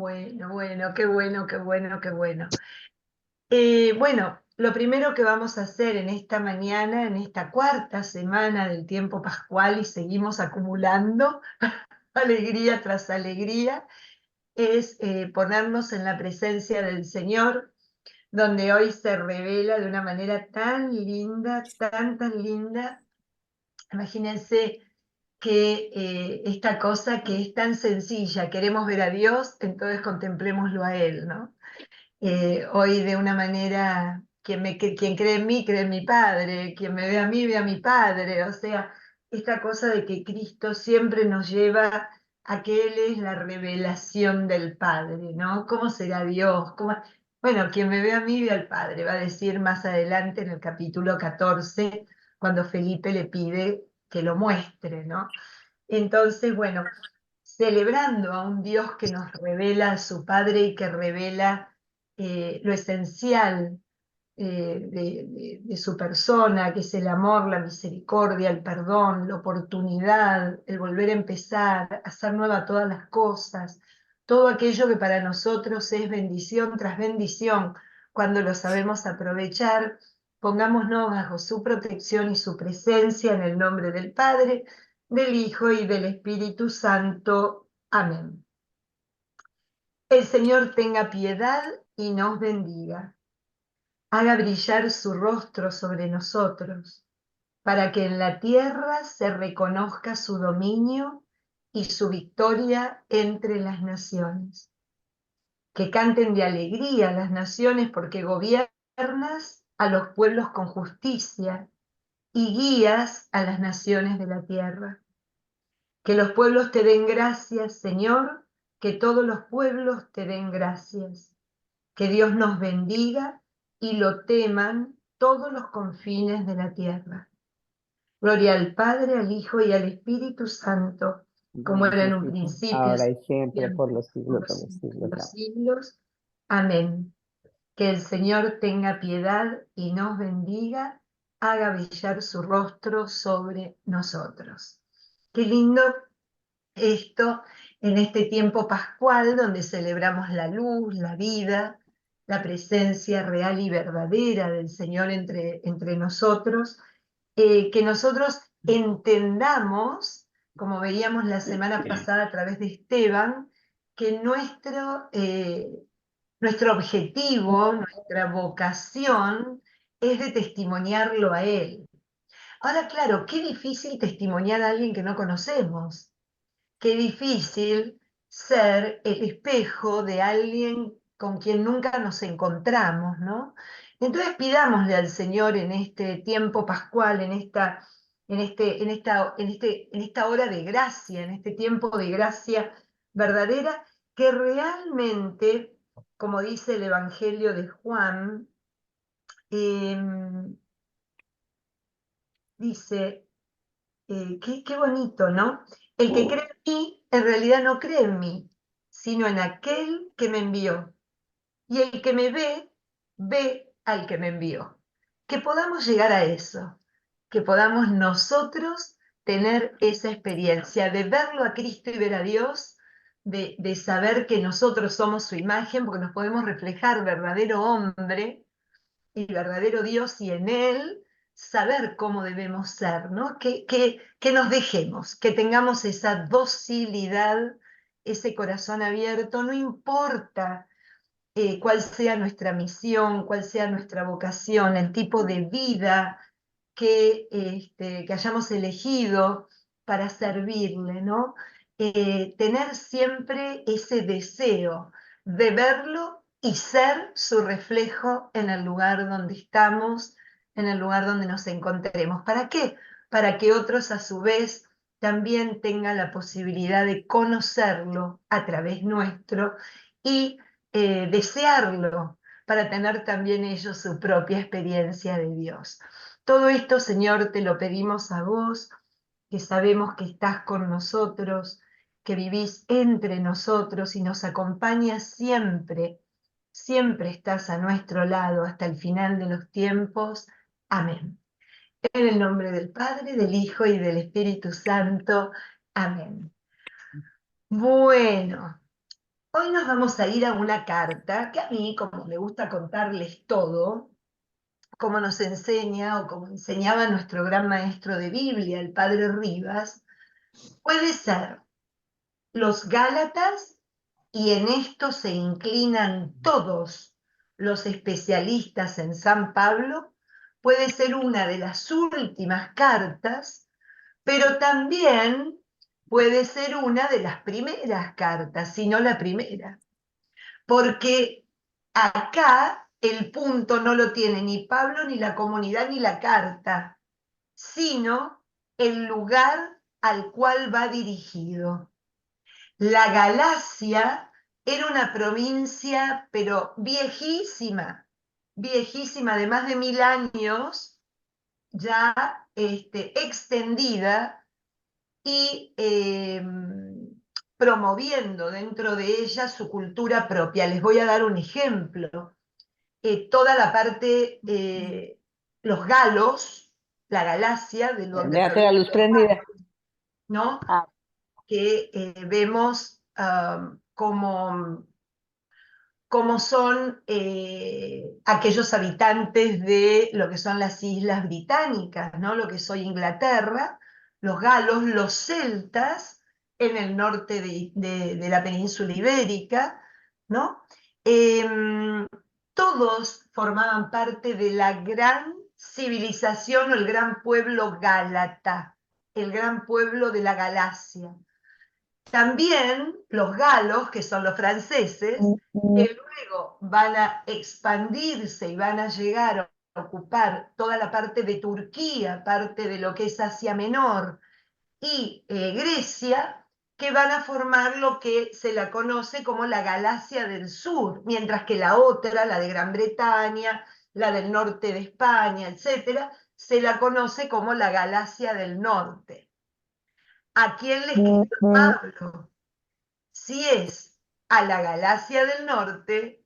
Bueno, qué bueno, qué bueno, qué bueno. Bueno, lo primero que vamos a hacer en esta mañana, en esta cuarta semana del tiempo pascual, y seguimos acumulando alegría tras alegría, es ponernos en la presencia del Señor, donde hoy se revela de una manera tan linda, tan linda. Imagínense que esta cosa que es tan sencilla, queremos ver a Dios, entonces contemplémoslo a Él, ¿no? Hoy de una manera, quien cree en mí, cree en mi Padre, quien me ve a mí, ve a mi Padre, o sea, esta cosa de que Cristo siempre nos lleva a que Él es la revelación del Padre, ¿no? ¿Cómo será Dios? Bueno, quien me ve a mí, ve al Padre, va a decir más adelante en el capítulo 14, cuando Felipe le pide que lo muestre, ¿no? Entonces, bueno, celebrando a un Dios que nos revela a su Padre y que revela lo esencial de su persona, que es el amor, la misericordia, el perdón, la oportunidad, el volver a empezar, hacer nueva todas las cosas, todo aquello que para nosotros es bendición tras bendición, cuando lo sabemos aprovechar, pongámonos bajo su protección y su presencia en el nombre del Padre, del Hijo y del Espíritu Santo. Amén. El Señor tenga piedad y nos bendiga. Haga brillar su rostro sobre nosotros, para que en la tierra se reconozca su dominio y su victoria entre las naciones. Que canten de alegría las naciones, porque gobiernas a los pueblos con justicia y guías a las naciones de la tierra. Que los pueblos te den gracias, Señor, que todos los pueblos te den gracias. Que Dios nos bendiga y lo teman todos los confines de la tierra. Gloria al Padre, al Hijo y al Espíritu Santo, como era en un principio, ahora y siempre, por siempre, los por siglos los de los siglos de siglos. los Amén. siglos. Amén. Que el Señor tenga piedad y nos bendiga, haga brillar su rostro sobre nosotros. Qué lindo esto en este tiempo pascual donde celebramos la luz, la vida, la presencia real y verdadera del Señor entre nosotros, que nosotros entendamos, como veíamos la semana pasada a través de Esteban, que nuestro objetivo, nuestra vocación es de testimoniarlo a Él. Ahora, claro, qué difícil testimoniar a alguien que no conocemos. Qué difícil ser el espejo de alguien con quien nunca nos encontramos, ¿no? Entonces pidámosle al Señor en este tiempo pascual, en esta hora de gracia, en este tiempo de gracia verdadera, que realmente, como dice el Evangelio de Juan, dice, qué bonito, ¿no? El que cree en mí, en realidad no cree en mí, sino en aquel que me envió. Y el que me ve, ve al que me envió. Que podamos llegar a eso, que podamos nosotros tener esa experiencia de verlo a Cristo y ver a Dios, de saber que nosotros somos su imagen, porque nos podemos reflejar verdadero hombre y verdadero Dios y en Él saber cómo debemos ser, ¿no? Que nos dejemos, que tengamos esa docilidad, ese corazón abierto, no importa cuál sea nuestra misión, cuál sea nuestra vocación, el tipo de vida que hayamos elegido para servirle, ¿no? Tener siempre ese deseo de verlo y ser su reflejo en el lugar donde estamos, en el lugar donde nos encontremos. ¿Para qué? Para que otros a su vez también tengan la posibilidad de conocerlo a través nuestro y desearlo para tener también ellos su propia experiencia de Dios. Todo esto, Señor, te lo pedimos a vos, que sabemos que estás con nosotros, que vivís entre nosotros y nos acompañas siempre, siempre estás a nuestro lado hasta el final de los tiempos. Amén. En el nombre del Padre, del Hijo y del Espíritu Santo. Amén. Bueno. Hoy nos vamos a ir a una carta que a mí, como me gusta contarles todo, como nos enseña o como enseñaba nuestro gran maestro de Biblia, el padre Rivas, puede ser los Gálatas, y en esto se inclinan todos los especialistas en San Pablo, puede ser una de las últimas cartas, pero también puede ser una de las primeras cartas, si no la primera, porque acá el punto no lo tiene ni Pablo, ni la comunidad, ni la carta, sino el lugar al cual va dirigido. La Galacia era una provincia, pero viejísima, viejísima, de más de 1000 años, ya extendida y promoviendo dentro de ella su cultura propia. Les voy a dar un ejemplo. Toda la parte, los galos, la Galacia, de donde Déjate la proviene, luz prendida. ¿no? Ah, Que vemos como son aquellos habitantes de lo que son las islas británicas, ¿no? Lo que es hoy Inglaterra, los galos, los celtas en el norte de la península ibérica, ¿no? Em, Todos formaban parte de la gran civilización o el gran pueblo gálata, el gran pueblo de la Galacia. También los galos, que son los franceses, que luego van a expandirse y van a llegar a ocupar toda la parte de Turquía, parte de lo que es Asia Menor y Grecia, que van a formar lo que se la conoce como la Galacia del Sur, mientras que la otra, la de Gran Bretaña, la del norte de España, etcétera, se la conoce como la Galacia del Norte. ¿A quién le escribió Pablo? Si es a la Galacia del Norte,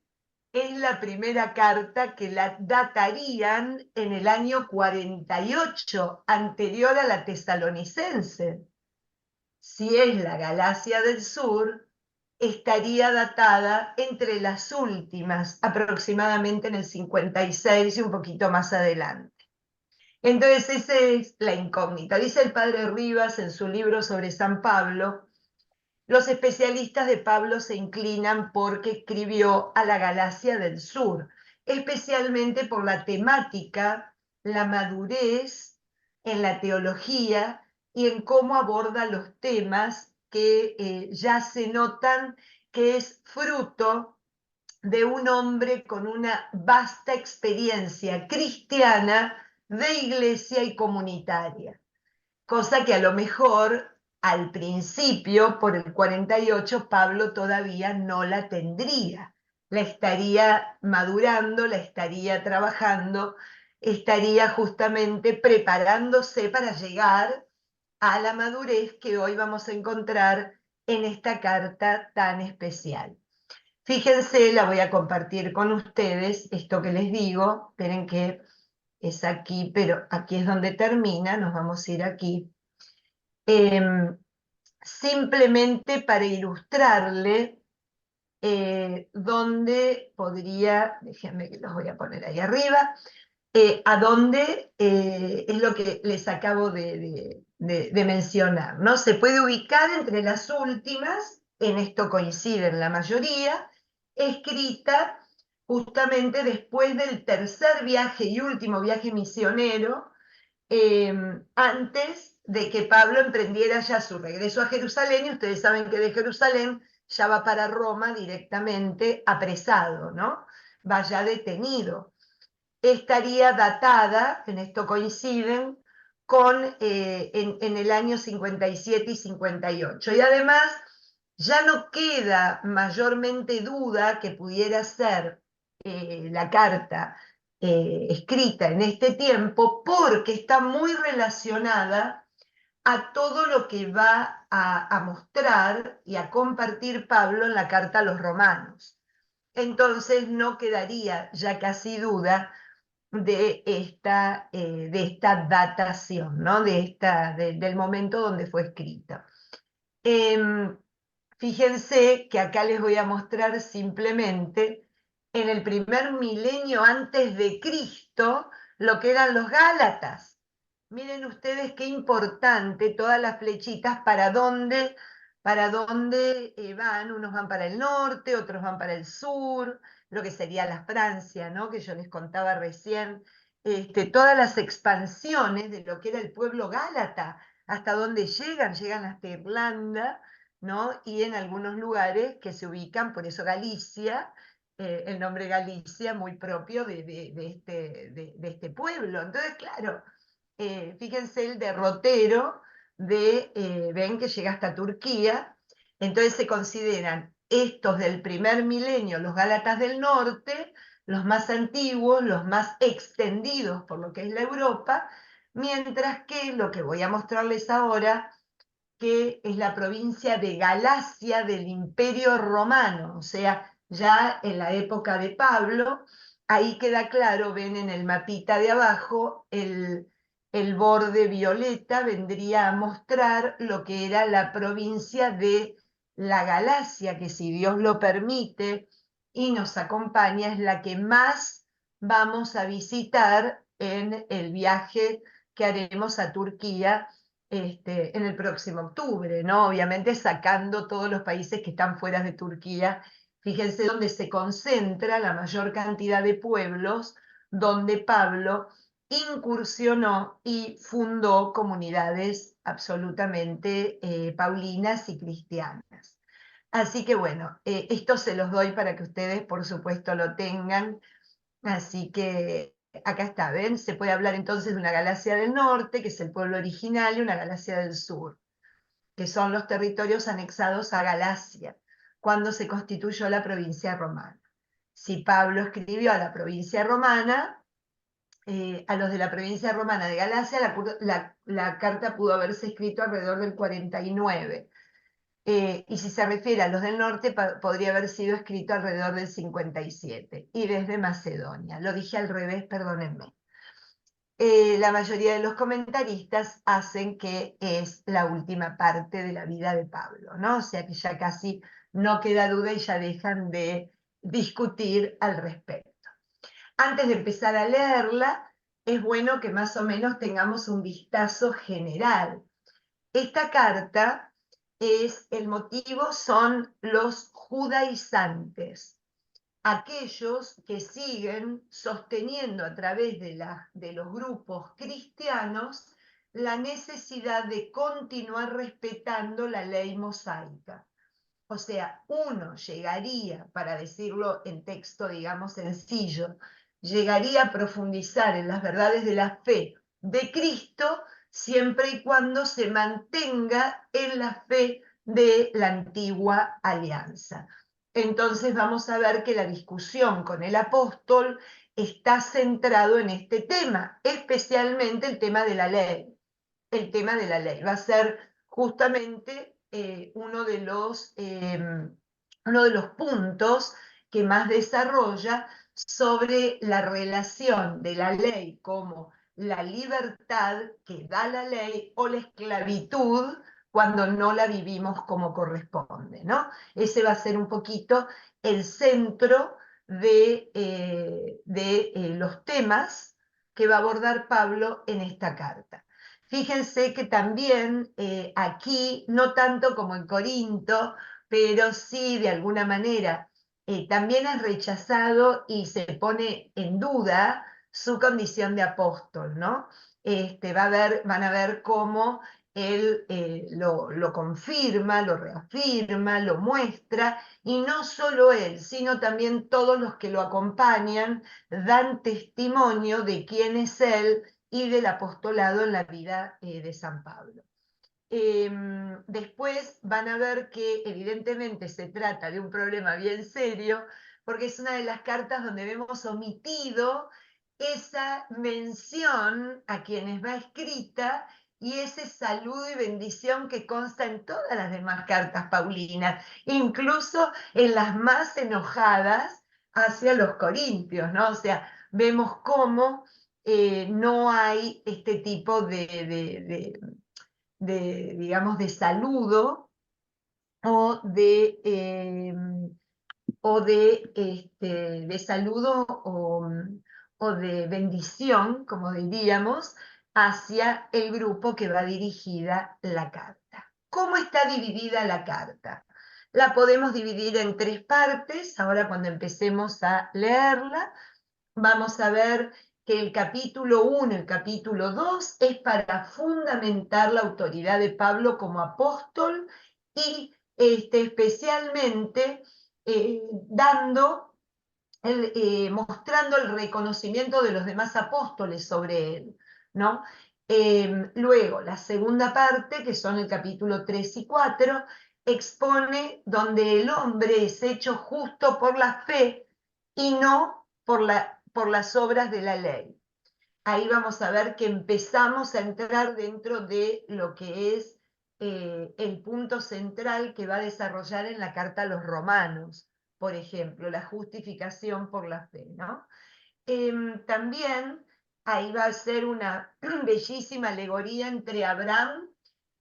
es la primera carta que la datarían en el año 48, anterior a la tesalonicense. Si es la Galacia del Sur, estaría datada entre las últimas, aproximadamente en el 56 y un poquito más adelante. Entonces, esa es la incógnita. Dice el padre Rivas en su libro sobre San Pablo: los especialistas de Pablo se inclinan porque escribió a la Galacia del Sur, especialmente por la temática, la madurez en la teología y en cómo aborda los temas que ya se notan que es fruto de un hombre con una vasta experiencia cristiana de iglesia y comunitaria, cosa que a lo mejor al principio, por el 48, Pablo todavía no la tendría. La estaría madurando, la estaría trabajando, estaría justamente preparándose para llegar a la madurez que hoy vamos a encontrar en esta carta tan especial. Fíjense, la voy a compartir con ustedes, esto que les digo, esperen que es aquí, pero aquí es donde termina, nos vamos a ir aquí. Simplemente para ilustrarle dónde podría, déjenme que los voy a poner ahí arriba, a dónde es lo que les acabo de mencionar, ¿no? Se puede ubicar entre las últimas, en esto coinciden la mayoría, escrita justamente después del tercer viaje y último viaje misionero, antes de que Pablo emprendiera ya su regreso a Jerusalén, y ustedes saben que de Jerusalén ya va para Roma directamente apresado, ¿no? Va ya detenido. Estaría datada, en esto coinciden, en el año 57 y 58. Y además ya no queda mayormente duda que pudiera ser la carta escrita en este tiempo, porque está muy relacionada a todo lo que va a mostrar y a compartir Pablo en la carta a los romanos. Entonces no quedaría ya casi duda de esta datación, ¿no? Del momento donde fue escrita. Fíjense que acá les voy a mostrar simplemente en el primer milenio antes de Cristo lo que eran los Gálatas. Miren ustedes qué importante todas las flechitas para dónde van. Unos van para el norte, otros van para el sur, lo que sería la Francia, ¿no? Que yo les contaba recién. Todas las expansiones de lo que era el pueblo gálata, hasta dónde llegan hasta Irlanda, ¿no? Y en algunos lugares que se ubican, por eso Galicia, el nombre Galicia, muy propio de este pueblo. Entonces, claro, fíjense el derrotero ven que llega hasta Turquía, entonces se consideran estos del primer milenio, los Gálatas del norte, los más antiguos, los más extendidos por lo que es la Europa, mientras que lo que voy a mostrarles ahora, que es la provincia de Galacia del Imperio Romano, o sea, ya en la época de Pablo, ahí queda claro, ven en el mapita de abajo, el borde violeta vendría a mostrar lo que era la provincia de la Galacia, que si Dios lo permite y nos acompaña, es la que más vamos a visitar en el viaje que haremos a Turquía en el próximo octubre, ¿no? Obviamente sacando todos los países que están fuera de Turquía. Fíjense donde se concentra la mayor cantidad de pueblos donde Pablo incursionó y fundó comunidades absolutamente paulinas y cristianas. Así que bueno, esto se los doy para que ustedes, por supuesto, lo tengan. Así que acá está, ¿ven? Se puede hablar entonces de una Galacia del Norte, que es el pueblo original, y una Galacia del Sur, que son los territorios anexados a Galacia, cuando se constituyó la provincia romana. Si Pablo escribió a la provincia romana, a los de la provincia romana de Galacia, la carta pudo haberse escrito alrededor del 49. Y si se refiere a los del norte, podría haber sido escrito alrededor del 57, y desde Macedonia. Lo dije al revés, perdónenme. La mayoría de los comentaristas hacen que es la última parte de la vida de Pablo, ¿no? O sea que ya casi no queda duda y ya dejan de discutir al respecto. Antes de empezar a leerla, es bueno que más o menos tengamos un vistazo general. Esta carta el motivo son los judaizantes, aquellos que siguen sosteniendo a través de los grupos cristianos la necesidad de continuar respetando la ley mosaica. O sea, uno llegaría, para decirlo en texto, digamos, sencillo, llegaría a profundizar en las verdades de la fe de Cristo siempre y cuando se mantenga en la fe de la antigua alianza. Entonces vamos a ver que la discusión con el apóstol está centrado en este tema, especialmente el tema de la ley. El tema de la ley va a ser justamente uno de los puntos que más desarrolla sobre la relación de la ley como la libertad que da la ley o la esclavitud cuando no la vivimos como corresponde, ¿no? Ese va a ser un poquito el centro de los temas que va a abordar Pablo en esta carta. Fíjense que también aquí, no tanto como en Corinto, pero sí de alguna manera, también es rechazado y se pone en duda su condición de apóstol, ¿no? Van a ver cómo él lo confirma, lo reafirma, lo muestra, y no solo él, sino también todos los que lo acompañan dan testimonio de quién es él y del apostolado en la vida de San Pablo. Después van a ver que evidentemente se trata de un problema bien serio, porque es una de las cartas donde vemos omitido esa mención a quienes va escrita y ese saludo y bendición que consta en todas las demás cartas paulinas, incluso en las más enojadas hacia los corintios, ¿no? O sea, vemos cómo no hay este tipo digamos, de saludo o de saludo o de bendición, como diríamos, hacia el grupo que va dirigida la carta. ¿Cómo está dividida la carta? La podemos dividir en tres partes. Ahora, cuando empecemos a leerla, vamos a ver que el capítulo 1, el capítulo 2 es para fundamentar la autoridad de Pablo como apóstol y especialmente mostrando el reconocimiento de los demás apóstoles sobre él, ¿no? Luego, la segunda parte, que son el capítulo 3 y 4, expone donde el hombre es hecho justo por la fe y no por las obras de la ley. Ahí vamos a ver que empezamos a entrar dentro de lo que es el punto central que va a desarrollar en la carta a los romanos, por ejemplo, la justificación por la fe, ¿no? También ahí va a ser una bellísima alegoría entre Abraham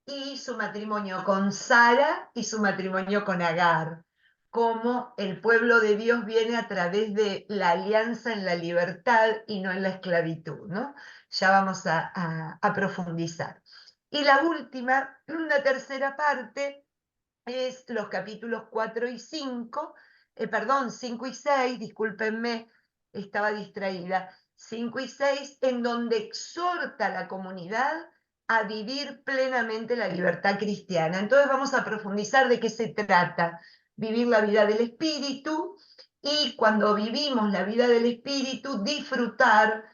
y su matrimonio con Sara y su matrimonio con Agar, cómo el pueblo de Dios viene a través de la alianza en la libertad y no en la esclavitud, ¿no? Ya vamos a profundizar. Y la última, la tercera parte, es los capítulos 4 y 5, perdón, 5 y 6, discúlpenme, estaba distraída, 5 y 6, en donde exhorta a la comunidad a vivir plenamente la libertad cristiana. Entonces vamos a profundizar de qué se trata, vivir la vida del Espíritu y cuando vivimos la vida del Espíritu, disfrutar,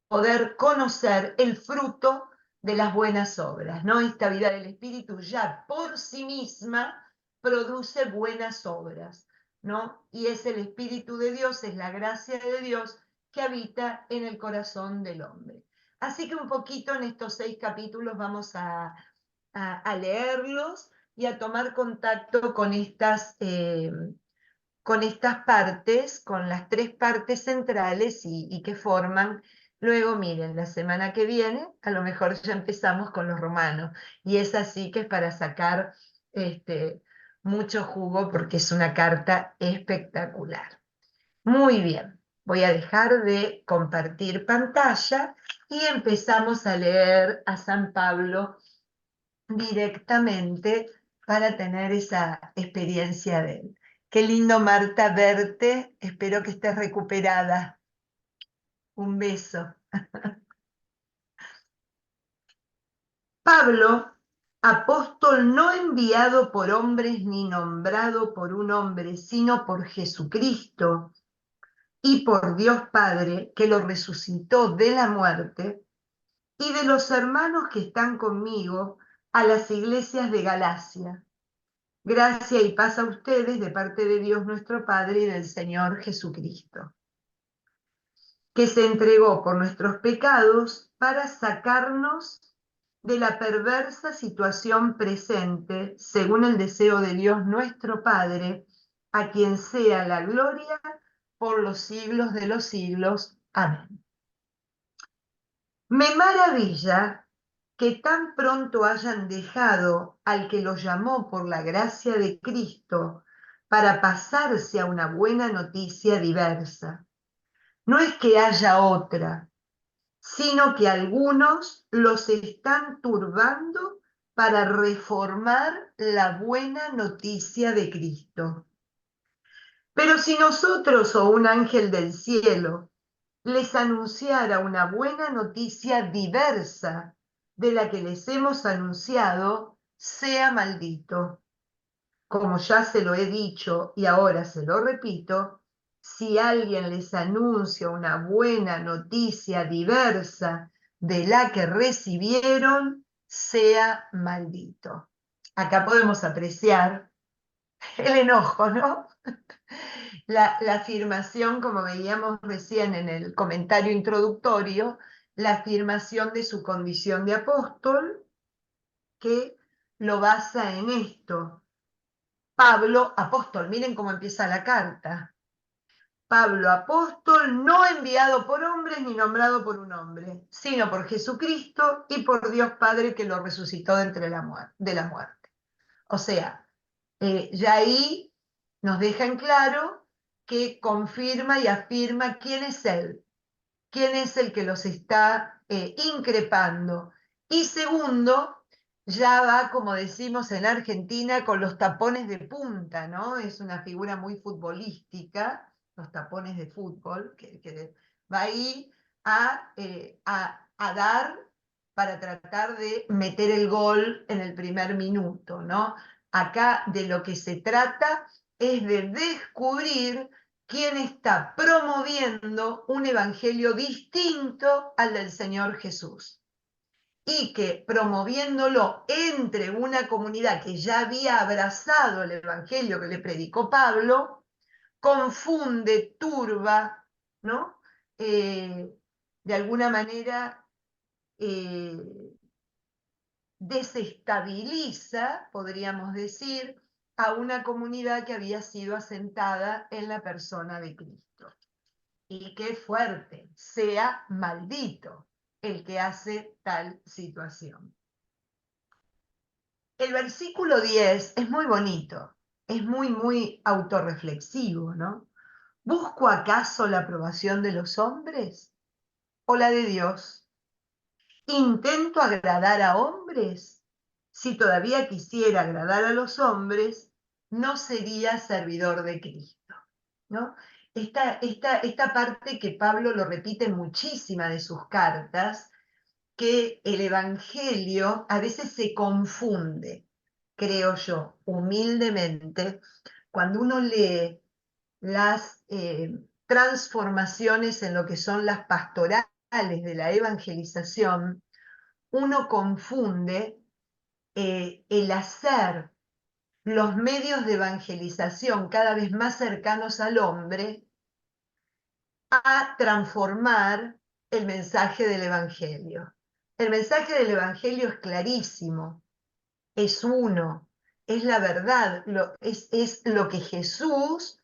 poder conocer el fruto de las buenas obras, ¿no? Esta vida del Espíritu ya por sí misma produce buenas obras, ¿no? Y es el Espíritu de Dios, es la gracia de Dios que habita en el corazón del hombre. Así que un poquito en estos 6 capítulos vamos a leerlos y a tomar contacto con estas partes, con las 3 partes centrales y que forman. Luego, miren, la semana que viene, a lo mejor ya empezamos con los romanos, y es así que es para sacar mucho jugo porque es una carta espectacular. Muy bien, voy a dejar de compartir pantalla y empezamos a leer a San Pablo directamente para tener esa experiencia de él. Qué lindo, Marta, verte. Espero que estés recuperada. Un beso. Pablo, apóstol no enviado por hombres ni nombrado por un hombre, sino por Jesucristo y por Dios Padre, que lo resucitó de la muerte, y de los hermanos que están conmigo a las iglesias de Galacia. Gracia y paz a ustedes de parte de Dios nuestro Padre y del Señor Jesucristo, que se entregó por nuestros pecados para sacarnos de la perversa situación presente, según el deseo de Dios nuestro Padre, a quien sea la gloria por los siglos de los siglos. Amén. Me maravilla que tan pronto hayan dejado al que los llamó por la gracia de Cristo para pasarse a una buena noticia diversa. No es que haya otra, sino que algunos los están turbando para reformar la buena noticia de Cristo. Pero si nosotros o un ángel del cielo les anunciara una buena noticia diversa de la que les hemos anunciado, sea maldito. Como ya se lo he dicho y ahora se lo repito, si alguien les anuncia una buena noticia diversa de la que recibieron, sea maldito. Acá podemos apreciar el enojo, ¿no? La afirmación, como veíamos recién en el comentario introductorio, la afirmación de su condición de apóstol, que lo basa en esto. Pablo, apóstol, miren cómo empieza la carta. Pablo, apóstol, no enviado por hombres ni nombrado por un hombre, sino por Jesucristo y por Dios Padre que lo resucitó de la muerte. O sea, Ya ahí nos deja en claro que confirma y afirma quién es él, quién es el que los está increpando. Y segundo, ya va, como decimos en Argentina, con los tapones de punta, ¿no? Es una figura muy futbolística, los tapones de fútbol, que va ahí a dar para tratar de meter el gol en el primer minuto, ¿no? Acá de lo que se trata es de descubrir quién está promoviendo un evangelio distinto al del Señor Jesús. Y que promoviéndolo entre una comunidad que ya había abrazado el evangelio que le predicó Pablo, confunde, turba, ¿no? De alguna manera desestabiliza, podríamos decir, a una comunidad que había sido asentada en la persona de Cristo. Y qué fuerte, sea maldito el que hace tal situación. El versículo 10 es muy bonito, es muy autorreflexivo, ¿no? ¿Busco acaso la aprobación de los hombres o la de Dios? ¿Intento agradar a hombres? Si todavía quisiera agradar a los hombres, no sería servidor de Cristo, ¿no? Esta parte que Pablo lo repite en muchísimas de sus cartas, que el Evangelio a veces se confunde, creo yo, humildemente, cuando uno lee las transformaciones en lo que son las pastorales de la evangelización, uno confunde el hacer los medios de evangelización cada vez más cercanos al hombre a transformar el mensaje del Evangelio. El mensaje del Evangelio es clarísimo, es uno, es la verdad, es lo que Jesús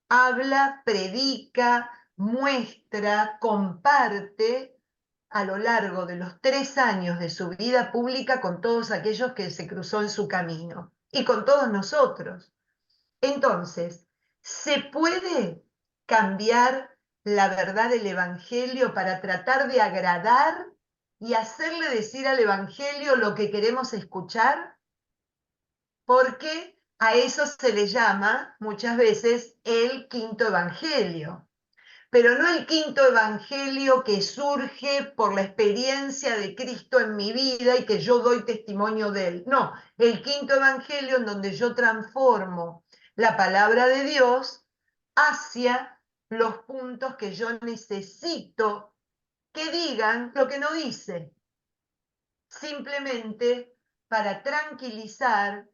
habla, predica, muestra, comparte a lo largo de los 3 años de su vida pública con todos aquellos que se cruzó en su camino y con todos nosotros. Entonces, ¿se puede cambiar la verdad del Evangelio para tratar de agradar y hacerle decir al Evangelio lo que queremos escuchar? Porque a eso se le llama muchas veces el quinto Evangelio, pero no el quinto Evangelio que surge por la experiencia de Cristo en mi vida y que yo doy testimonio de él. No, el quinto Evangelio en donde yo transformo la palabra de Dios hacia los puntos que yo necesito que digan lo que no dice, simplemente para tranquilizar,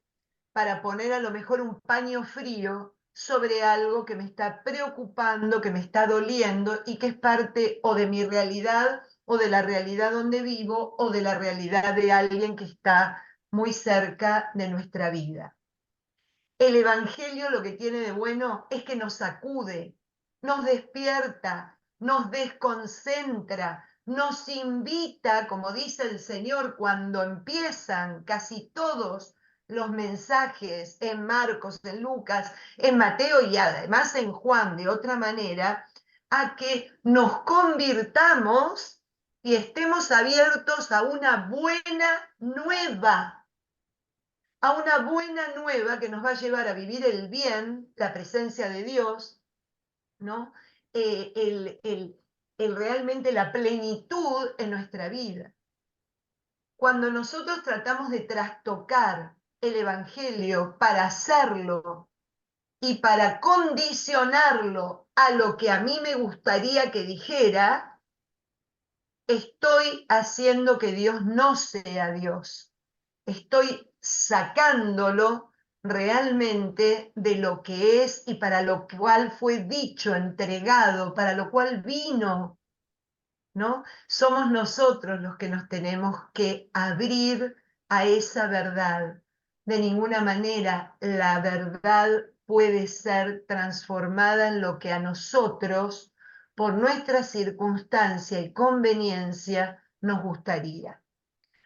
para poner a lo mejor un paño frío sobre algo que me está preocupando, que me está doliendo y que es parte o de mi realidad o de la realidad donde vivo o de la realidad de alguien que está muy cerca de nuestra vida. El Evangelio lo que tiene de bueno es que nos sacude, nos despierta, nos desconcentra, nos invita, como dice el Señor, cuando empiezan casi todos los mensajes en Marcos, en Lucas, en Mateo y además en Juan de otra manera, a que nos convirtamos y estemos abiertos a una buena nueva, a una buena nueva que nos va a llevar a vivir el bien, la presencia de Dios, ¿no? Realmente la plenitud en nuestra vida. Cuando nosotros tratamos de trastocar el Evangelio para hacerlo y para condicionarlo a lo que a mí me gustaría que dijera, estoy haciendo que Dios no sea Dios. Estoy sacándolo realmente de lo que es y para lo cual fue dicho, entregado, para lo cual vino, ¿no? Somos nosotros los que nos tenemos que abrir a esa verdad. De ninguna manera la verdad puede ser transformada en lo que a nosotros, por nuestra circunstancia y conveniencia, nos gustaría,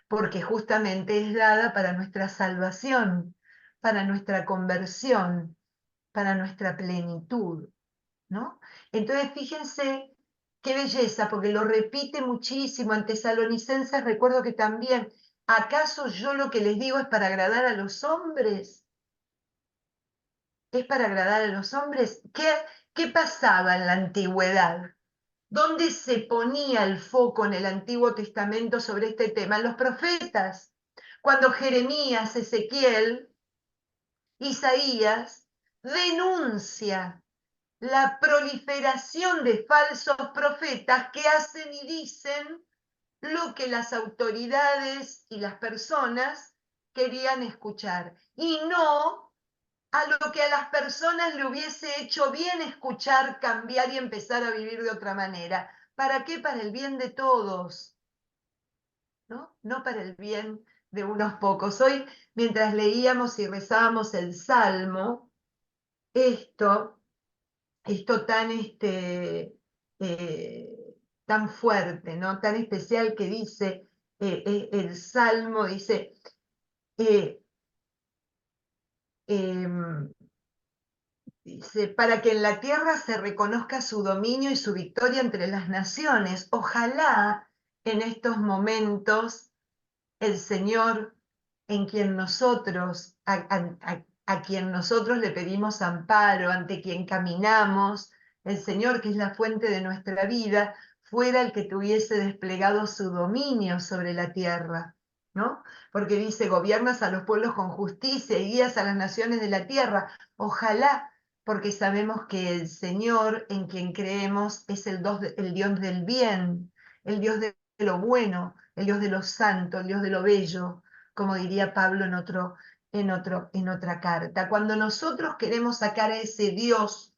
porque justamente es dada para nuestra salvación, para nuestra conversión, para nuestra plenitud, ¿no? Entonces, fíjense qué belleza, porque lo repite muchísimo en Tesalonicenses, recuerdo que también, ¿acaso yo lo que les digo es para agradar a los hombres? ¿Es para agradar a los hombres? ¿Qué pasaba en la antigüedad? ¿Dónde se ponía el foco en el Antiguo Testamento sobre este tema? En los profetas. Cuando Jeremías, Ezequiel, Isaías denuncia la proliferación de falsos profetas que hacen y dicen lo que las autoridades y las personas querían escuchar, y no a lo que a las personas le hubiese hecho bien escuchar, cambiar y empezar a vivir de otra manera. ¿Para qué? Para el bien de todos, ¿no? No para el bien de unos pocos. Hoy, mientras leíamos y rezábamos el Salmo, esto tan, eh, tan fuerte, ¿no? Tan especial que dice el Salmo, dice, eh, em, dice, para que en la tierra se reconozca su dominio y su victoria entre las naciones. Ojalá en estos momentos el Señor en quien nosotros, a quien nosotros le pedimos amparo, ante quien caminamos, el Señor que es la fuente de nuestra vida, fuera el que tuviese desplegado su dominio sobre la tierra, ¿no? Porque dice, gobiernas a los pueblos con justicia y guías a las naciones de la tierra. Ojalá, porque sabemos que el Señor en quien creemos es el Dios del bien, el Dios de lo bueno, el Dios de lo santo, el Dios de lo bello, como diría Pablo en otra carta. Cuando nosotros queremos sacar a ese Dios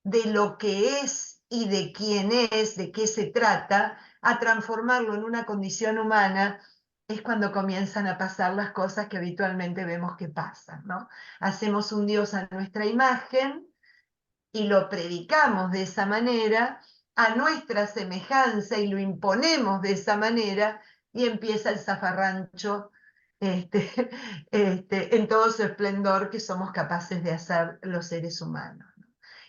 de lo que es y de quién es, de qué se trata, a transformarlo en una condición humana, es cuando comienzan a pasar las cosas que habitualmente vemos que pasan, ¿no? Hacemos un Dios a nuestra imagen y lo predicamos de esa manera, a nuestra semejanza, y lo imponemos de esa manera, y empieza el zafarrancho este, en todo su esplendor que somos capaces de hacer los seres humanos.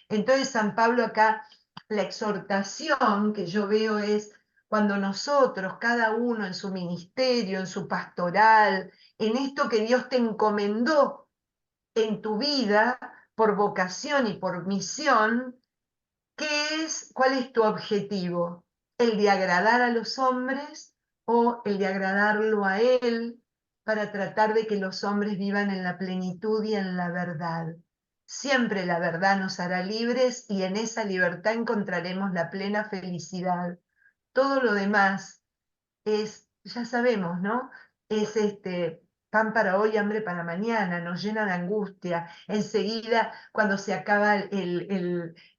Entonces, San Pablo acá, la exhortación que yo veo es cuando nosotros, cada uno en su ministerio, en su pastoral, en esto que Dios te encomendó en tu vida, por vocación y por misión, ¿cuál es tu objetivo? ¿El de agradar a los hombres o el de agradarlo a Él para tratar de que los hombres vivan en la plenitud y en la verdad? Siempre la verdad nos hará libres y en esa libertad encontraremos la plena felicidad. Todo lo demás es, ya sabemos, ¿no? Es pan para hoy, hambre para mañana, nos llena de angustia. Enseguida, cuando se acaba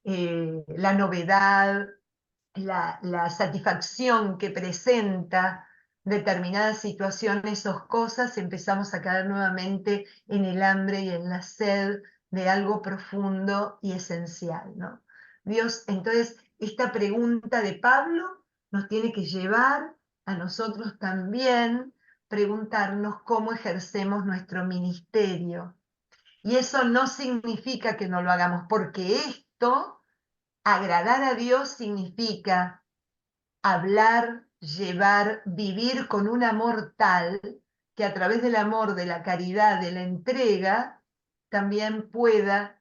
la novedad, la satisfacción que presenta determinadas situaciones o cosas, empezamos a caer nuevamente en el hambre y en la sed de algo profundo y esencial, ¿no? Dios, entonces, esta pregunta de Pablo nos tiene que llevar a nosotros también preguntarnos cómo ejercemos nuestro ministerio. Y eso no significa que no lo hagamos, porque esto, agradar a Dios, significa hablar, llevar, vivir con un amor tal que a través del amor, de la caridad, de la entrega, también pueda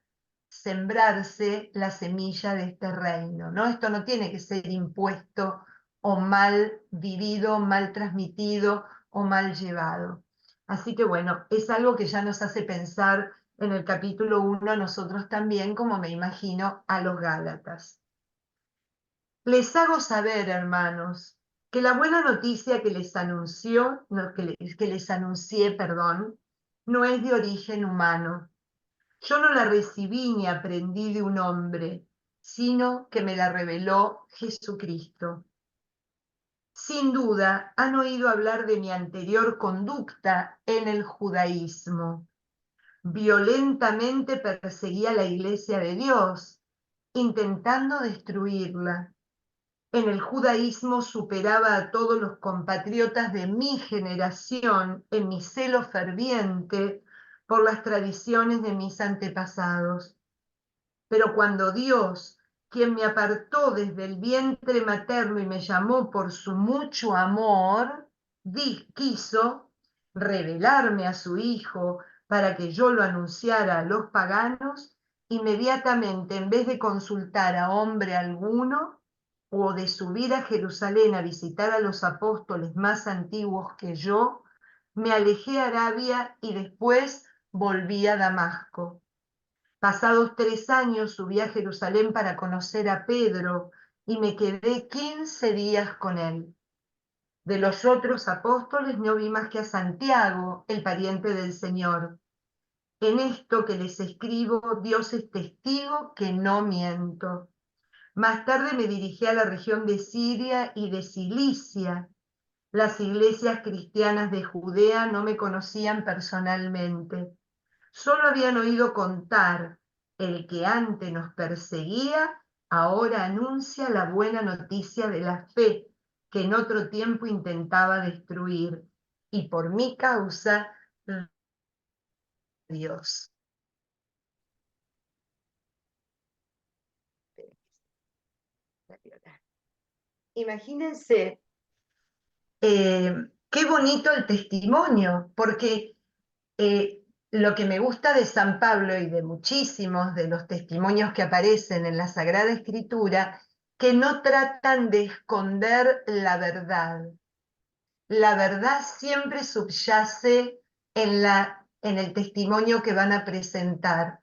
sembrarse la semilla de este reino, ¿no? Esto no tiene que ser impuesto o mal vivido, mal transmitido o mal llevado. Así que bueno, es algo que ya nos hace pensar en el capítulo 1 a nosotros también, como me imagino a los Gálatas. Les hago saber, hermanos, que la buena noticia que les anunció, no, que les anuncié, perdón, no es de origen humano. Yo no la recibí ni aprendí de un hombre, sino que me la reveló Jesucristo. Sin duda, han oído hablar de mi anterior conducta en el judaísmo. Violentamente perseguía la iglesia de Dios, intentando destruirla. En el judaísmo superaba a todos los compatriotas de mi generación en mi celo ferviente por las tradiciones de mis antepasados. Pero cuando Dios, quien me apartó desde el vientre materno y me llamó por su mucho amor, quiso revelarme a su Hijo para que yo lo anunciara a los paganos, inmediatamente, en vez de consultar a hombre alguno o de subir a Jerusalén a visitar a los apóstoles más antiguos que yo, me alejé a Arabia y después volví a Damasco. Pasados 3 años subí a Jerusalén para conocer a Pedro y me quedé 15 días con él. De los otros apóstoles no vi más que a Santiago, el pariente del Señor. En esto que les escribo, Dios es testigo que no miento. Más tarde me dirigí a la región de Siria y de Cilicia. Las iglesias cristianas de Judea no me conocían personalmente. Solo habían oído contar: el que antes nos perseguía, ahora anuncia la buena noticia de la fe, que en otro tiempo intentaba destruir, y por mi causa, Dios. Imagínense, qué bonito el testimonio, porque lo que me gusta de San Pablo y de muchísimos de los testimonios que aparecen en la Sagrada Escritura, que no tratan de esconder la verdad. La verdad siempre subyace en el testimonio que van a presentar.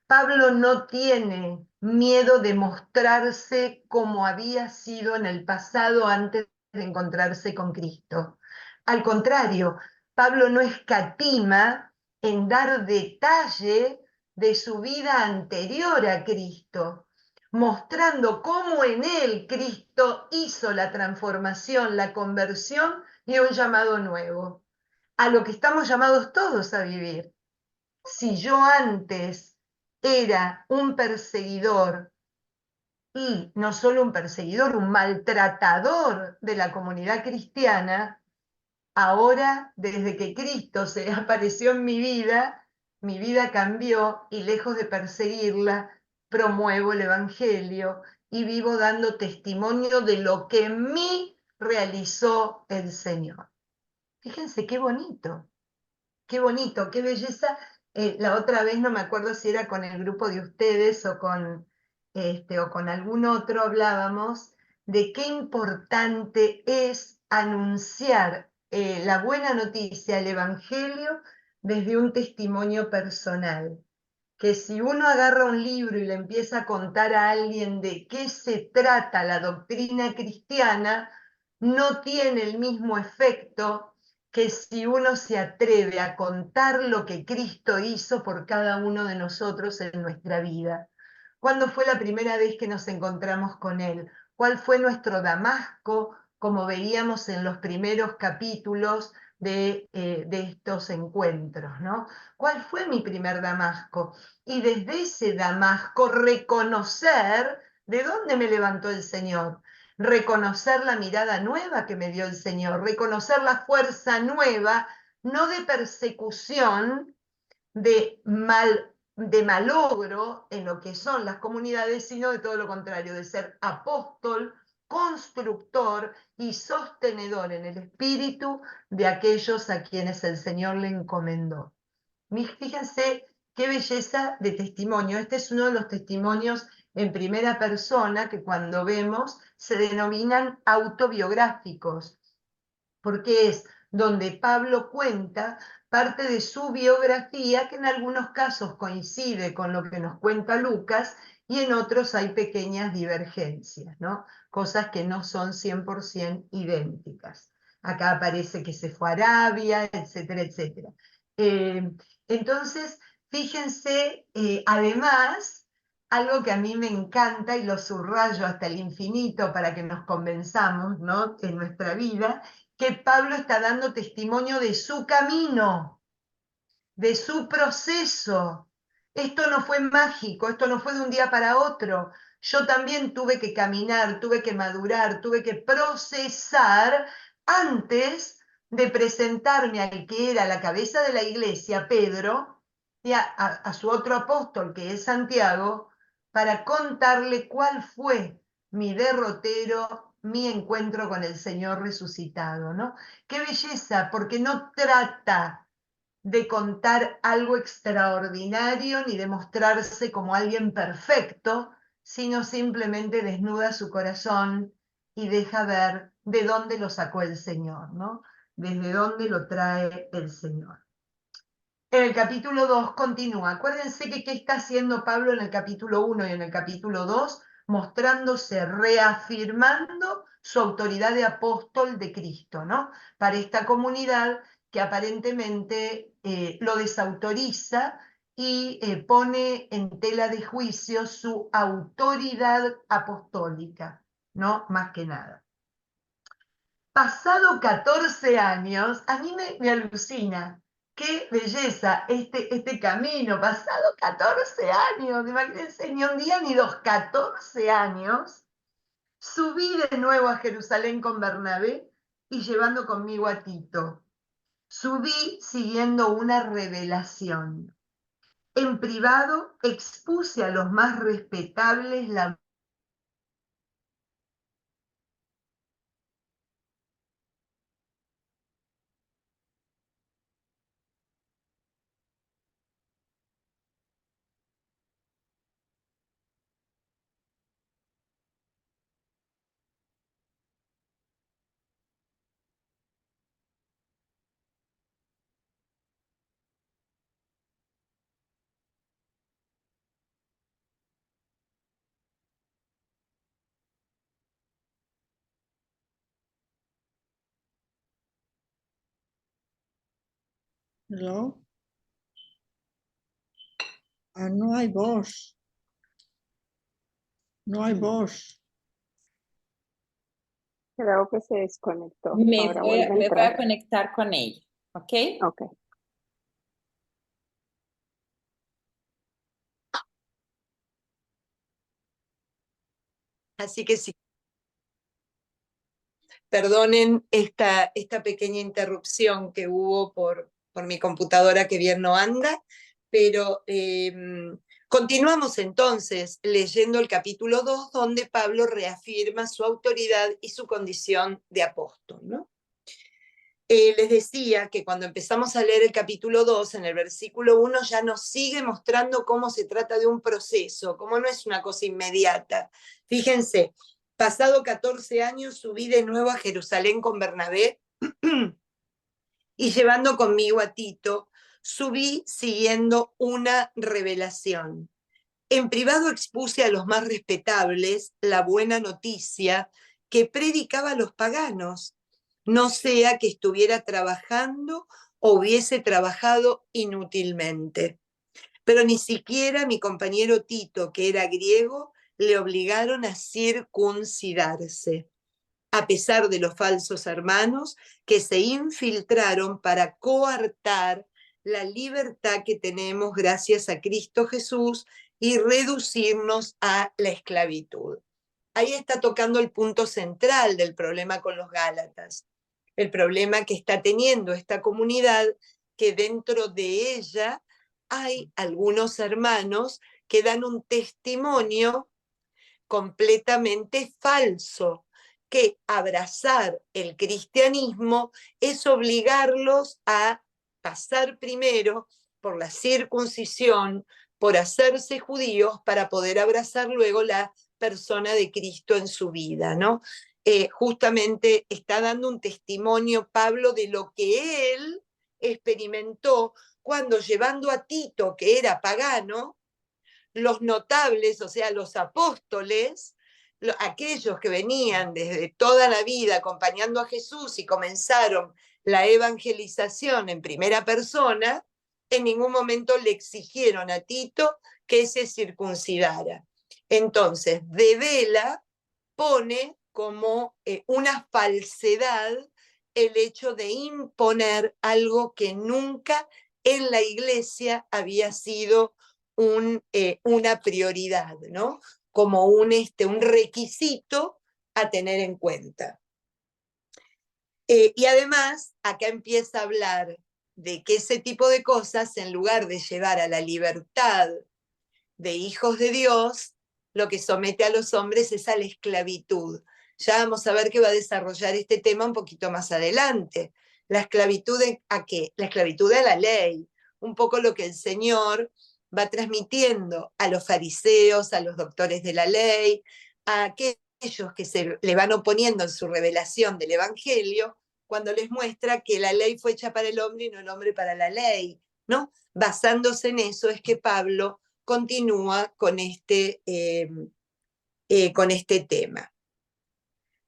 Pablo no tiene miedo de mostrarse como había sido en el pasado antes de encontrarse con Cristo. Al contrario, Pablo no escatima en dar detalle de su vida anterior a Cristo, mostrando cómo en él Cristo hizo la transformación, la conversión y un llamado nuevo, a lo que estamos llamados todos a vivir. Si yo antes era un perseguidor, y no solo un perseguidor, un maltratador de la comunidad cristiana, ahora, desde que Cristo se apareció en mi vida cambió y lejos de perseguirla, promuevo el Evangelio y vivo dando testimonio de lo que en mí realizó el Señor. Fíjense qué bonito, qué belleza. La otra vez no me acuerdo si era con el grupo de ustedes o con algún otro, hablábamos de qué importante es anunciar la buena noticia, el Evangelio, desde un testimonio personal. Que si uno agarra un libro y le empieza a contar a alguien de qué se trata la doctrina cristiana, no tiene el mismo efecto que si uno se atreve a contar lo que Cristo hizo por cada uno de nosotros en nuestra vida. ¿Cuándo fue la primera vez que nos encontramos con Él? ¿Cuál fue nuestro Damasco, como veíamos en los primeros capítulos de estos encuentros, ¿no? ¿Cuál fue mi primer Damasco? Y desde ese Damasco reconocer de dónde me levantó el Señor, reconocer la mirada nueva que me dio el Señor, reconocer la fuerza nueva, no de persecución, de malogro en lo que son las comunidades, sino de todo lo contrario, de ser apóstol, constructor y sostenedor en el espíritu de aquellos a quienes el Señor le encomendó. Fíjense qué belleza de testimonio. Este es uno de los testimonios en primera persona que cuando vemos se denominan autobiográficos, porque es donde Pablo cuenta parte de su biografía, que en algunos casos coincide con lo que nos cuenta Lucas y en otros hay pequeñas divergencias, ¿no? Cosas que no son 100% idénticas. Acá aparece que se fue a Arabia, etcétera, etcétera. Entonces, fíjense, además, algo que a mí me encanta y lo subrayo hasta el infinito para que nos convenzamos, ¿no?, en nuestra vida, que Pablo está dando testimonio de su camino, de su proceso. Esto no fue mágico, esto no fue de un día para otro. Yo también tuve que caminar, tuve que madurar, tuve que procesar antes de presentarme al que era la cabeza de la iglesia, Pedro, y a su otro apóstol, que es Santiago, para contarle cuál fue mi derrotero, mi encuentro con el Señor resucitado, ¿no? Qué belleza, porque no trata de contar algo extraordinario ni de mostrarse como alguien perfecto, sino simplemente desnuda su corazón y deja ver de dónde lo sacó el Señor, ¿no? Desde dónde lo trae el Señor. En el capítulo 2 continúa. Acuérdense que qué está haciendo Pablo en el capítulo 1 y en el capítulo 2, mostrándose, reafirmando su autoridad de apóstol de Cristo, ¿no? Para esta comunidad que aparentemente lo desautoriza y pone en tela de juicio su autoridad apostólica, ¿no? Más que nada. Pasado 14 años, a mí me alucina. Qué belleza este camino, pasado 14 años, imagínense, ni un día ni dos, 14 años, subí de nuevo a Jerusalén con Bernabé y llevando conmigo a Tito. Subí siguiendo una revelación. En privado expuse a los más respetables la... Hello. No hay voz. No hay voz. Creo que se desconectó. Me Ahora voy vuelve a a entrar. conectar con ella, ¿ok? Ok. Así que sí, perdonen esta pequeña interrupción que hubo por mi computadora que bien no anda, pero continuamos entonces leyendo el capítulo 2, donde Pablo reafirma su autoridad y su condición de apóstol, ¿no? Les decía que cuando empezamos a leer el capítulo 2, en el versículo 1 ya nos sigue mostrando cómo se trata de un proceso, cómo no es una cosa inmediata. Fíjense, pasado 14 años subí de nuevo a Jerusalén con Bernabé y llevando conmigo a Tito, subí siguiendo una revelación. En privado expuse a los más respetables la buena noticia que predicaba a los paganos, no sea que estuviera trabajando o hubiese trabajado inútilmente. Pero ni siquiera mi compañero Tito, que era griego, le obligaron a circuncidarse, a pesar de los falsos hermanos que se infiltraron para coartar la libertad que tenemos gracias a Cristo Jesús y reducirnos a la esclavitud. Ahí está tocando el punto central del problema con los Gálatas, el problema que está teniendo esta comunidad, que dentro de ella hay algunos hermanos que dan un testimonio completamente falso, que abrazar el cristianismo es obligarlos a pasar primero por la circuncisión, por hacerse judíos para poder abrazar luego la persona de Cristo en su vida, ¿no? Justamente está dando un testimonio Pablo de lo que él experimentó cuando, llevando a Tito, que era pagano, los notables, o sea, los apóstoles, aquellos que venían desde toda la vida acompañando a Jesús y comenzaron la evangelización en primera persona, en ningún momento le exigieron a Tito que se circuncidara. Entonces, de vela pone como una falsedad el hecho de imponer algo que nunca en la iglesia había sido una prioridad, ¿no? Como un requisito a tener en cuenta. Y además, acá empieza a hablar de que ese tipo de cosas, en lugar de llevar a la libertad de hijos de Dios, lo que somete a los hombres es a la esclavitud. Ya vamos a ver que va a desarrollar este tema un poquito más adelante. ¿La esclavitud a qué? La esclavitud a la ley. Un poco lo que el Señor va transmitiendo a los fariseos, a los doctores de la ley, a aquellos que se le van oponiendo en su revelación del Evangelio, cuando les muestra que la ley fue hecha para el hombre y no el hombre para la ley, ¿no? Basándose en eso es que Pablo continúa con este tema.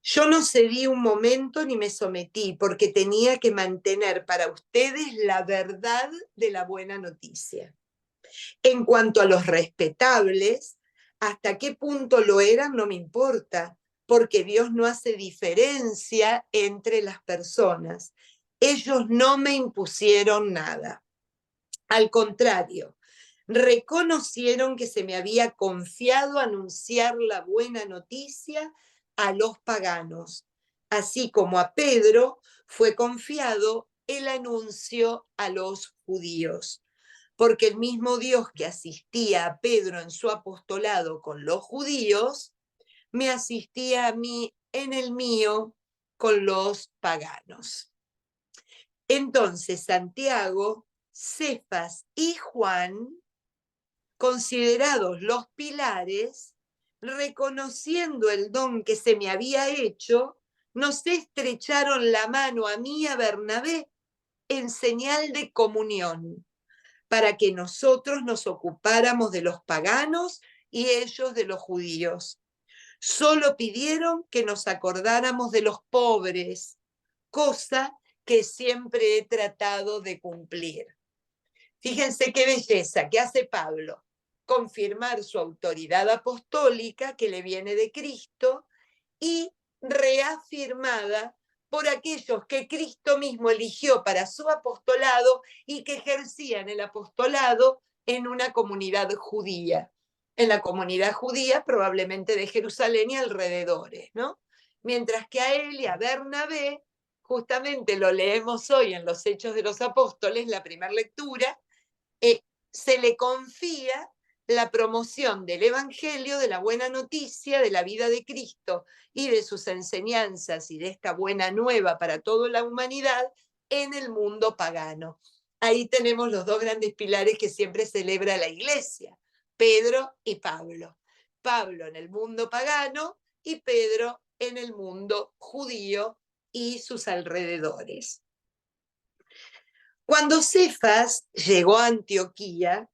Yo no cedí un momento ni me sometí porque tenía que mantener para ustedes la verdad de la buena noticia. En cuanto a los respetables, hasta qué punto lo eran no me importa, porque Dios no hace diferencia entre las personas. Ellos no me impusieron nada. Al contrario, reconocieron que se me había confiado anunciar la buena noticia a los paganos, así como a Pedro fue confiado el anuncio a los judíos, porque el mismo Dios que asistía a Pedro en su apostolado con los judíos, me asistía a mí en el mío con los paganos. Entonces Santiago, Cefas y Juan, considerados los pilares, reconociendo el don que se me había hecho, nos estrecharon la mano a mí y a Bernabé en señal de comunión, para que nosotros nos ocupáramos de los paganos y ellos de los judíos. Solo pidieron que nos acordáramos de los pobres, cosa que siempre he tratado de cumplir. Fíjense qué belleza que hace Pablo, confirmar su autoridad apostólica que le viene de Cristo y reafirmada por aquellos que Cristo mismo eligió para su apostolado y que ejercían el apostolado en una comunidad judía. En la comunidad judía probablemente de Jerusalén y alrededores, ¿no? Mientras que a él y a Bernabé, justamente lo leemos hoy en los Hechos de los Apóstoles, la primera lectura, se le confía la promoción del Evangelio, de la buena noticia, de la vida de Cristo y de sus enseñanzas y de esta buena nueva para toda la humanidad en el mundo pagano. Ahí tenemos los dos grandes pilares que siempre celebra la Iglesia, Pedro y Pablo. Pablo en el mundo pagano y Pedro en el mundo judío y sus alrededores. Cuando Cefas llegó a Antioquía,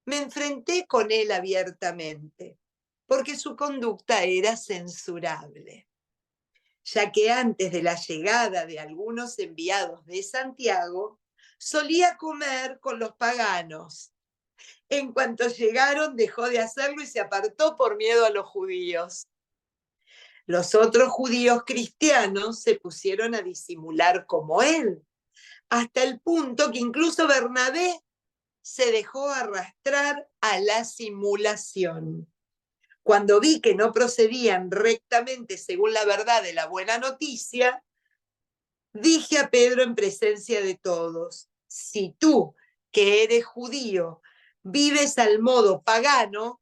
me enfrenté con él abiertamente, porque su conducta era censurable, ya que antes de la llegada de algunos enviados de Santiago, solía comer con los paganos. En cuanto llegaron, dejó de hacerlo y se apartó por miedo a los judíos. Los otros judíos cristianos se pusieron a disimular como él, hasta el punto que incluso Bernabé se dejó arrastrar a la simulación. Cuando vi que no procedían rectamente según la verdad de la buena noticia, dije a Pedro en presencia de todos: si tú, que eres judío, vives al modo pagano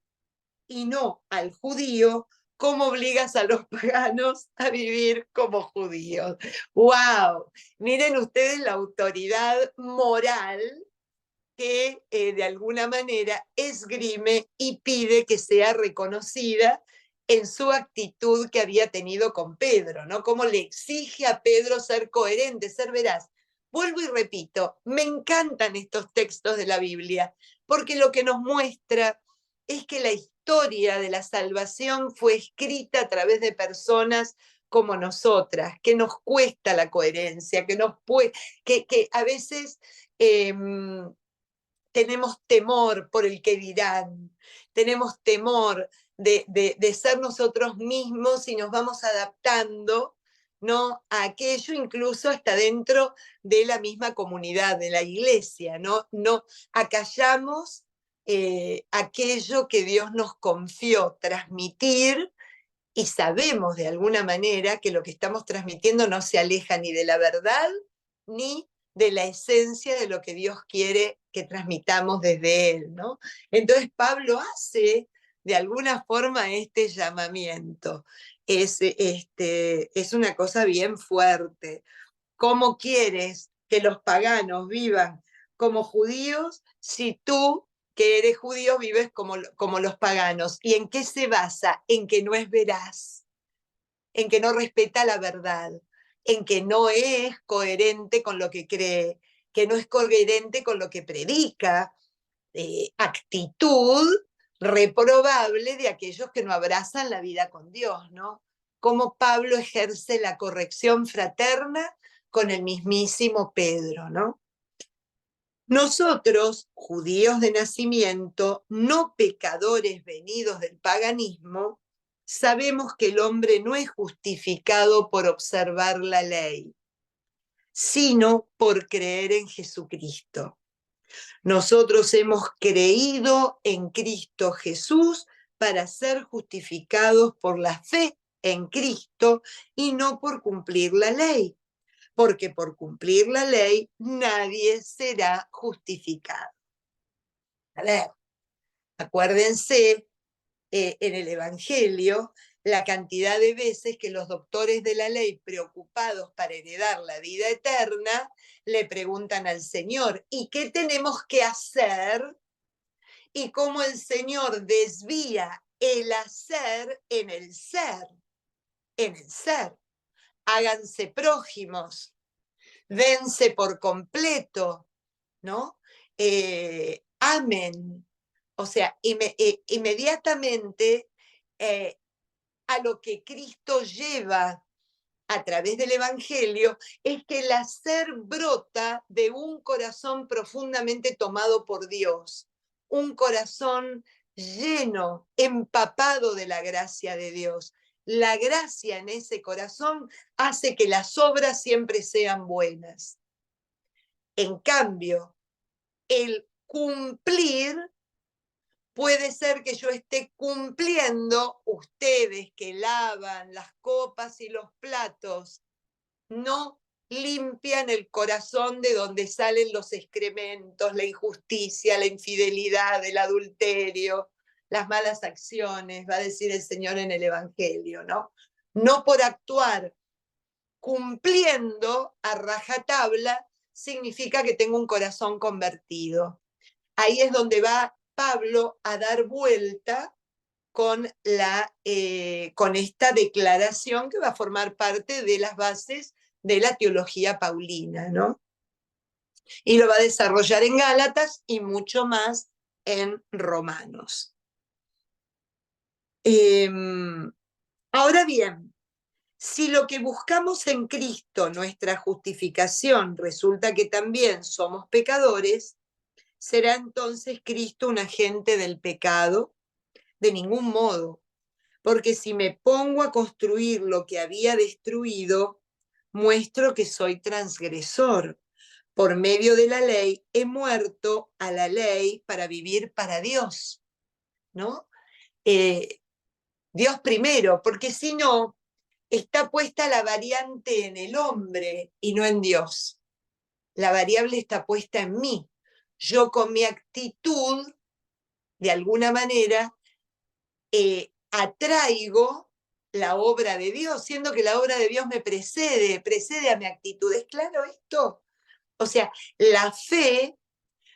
y no al judío, ¿cómo obligas a los paganos a vivir como judíos? ¡Wow! Miren ustedes la autoridad moral que de alguna manera esgrime y pide que sea reconocida en su actitud que había tenido con Pedro, ¿no? Cómo le exige a Pedro ser coherente, ser veraz. Vuelvo y repito, me encantan estos textos de la Biblia, porque lo que nos muestra es que la historia de la salvación fue escrita a través de personas como nosotras, que nos cuesta la coherencia, que a veces tenemos temor por el que dirán, tenemos temor de ser nosotros mismos y nos vamos adaptando, ¿no?, a aquello, incluso hasta dentro de la misma comunidad, de la iglesia, ¿no? No acallamos aquello que Dios nos confió transmitir y sabemos de alguna manera que lo que estamos transmitiendo no se aleja ni de la verdad ni de la esencia de lo que Dios quiere que transmitamos desde Él, ¿no? Entonces Pablo hace de alguna forma este llamamiento. Es una cosa bien fuerte. ¿Cómo quieres que los paganos vivan como judíos si tú, que eres judío, vives como los paganos? ¿Y en qué se basa? En que no es veraz, en que no respeta la verdad, en que no es coherente con lo que cree, que no es coherente con lo que predica, actitud reprobable de aquellos que no abrazan la vida con Dios, ¿no? Cómo Pablo ejerce la corrección fraterna con el mismísimo Pedro, ¿no? Nosotros, judíos de nacimiento, no pecadores venidos del paganismo, sabemos que el hombre no es justificado por observar la ley, sino por creer en Jesucristo. Nosotros hemos creído en Cristo Jesús para ser justificados por la fe en Cristo y no por cumplir la ley, porque por cumplir la ley nadie será justificado. A ver, acuérdense en el Evangelio la cantidad de veces que los doctores de la ley, preocupados para heredar la vida eterna, le preguntan al Señor, ¿y qué tenemos que hacer? Y cómo el Señor desvía el hacer en el ser, en el ser. Háganse prójimos, dense por completo, ¿no? Amen. O sea, inmediatamente a lo que Cristo lleva a través del Evangelio es que el hacer brota de un corazón profundamente tomado por Dios, un corazón lleno, empapado de la gracia de Dios. La gracia en ese corazón hace que las obras siempre sean buenas. En cambio, el cumplir puede ser que yo esté cumpliendo, ustedes que lavan las copas y los platos, no limpian el corazón de donde salen los excrementos, la injusticia, la infidelidad, el adulterio, las malas acciones, va a decir el Señor en el Evangelio, ¿no? No por actuar cumpliendo a rajatabla significa que tengo un corazón convertido. Ahí es donde va Pablo a dar vuelta con esta declaración que va a formar parte de las bases de la teología paulina, ¿no? Y lo va a desarrollar en Gálatas y mucho más en Romanos. Ahora bien, si lo que buscamos en Cristo, nuestra justificación, resulta que también somos pecadores, ¿será entonces Cristo un agente del pecado? De ningún modo, porque si me pongo a construir lo que había destruido, muestro que soy transgresor. Por medio de la ley he muerto a la ley para vivir para Dios, ¿no? Dios primero, porque si no, está puesta la variante en el hombre y no en Dios. La variable está puesta en mí. Yo con mi actitud, de alguna manera, atraigo la obra de Dios, siendo que la obra de Dios me precede a mi actitud. ¿Es claro esto? O sea, la fe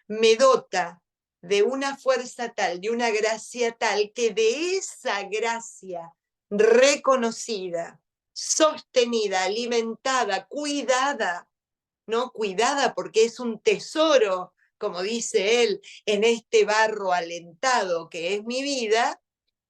me dota de una fuerza tal, de una gracia tal, que de esa gracia reconocida, sostenida, alimentada, cuidada, ¿no? Cuidada porque es un tesoro, como dice él, en este barro alentado que es mi vida,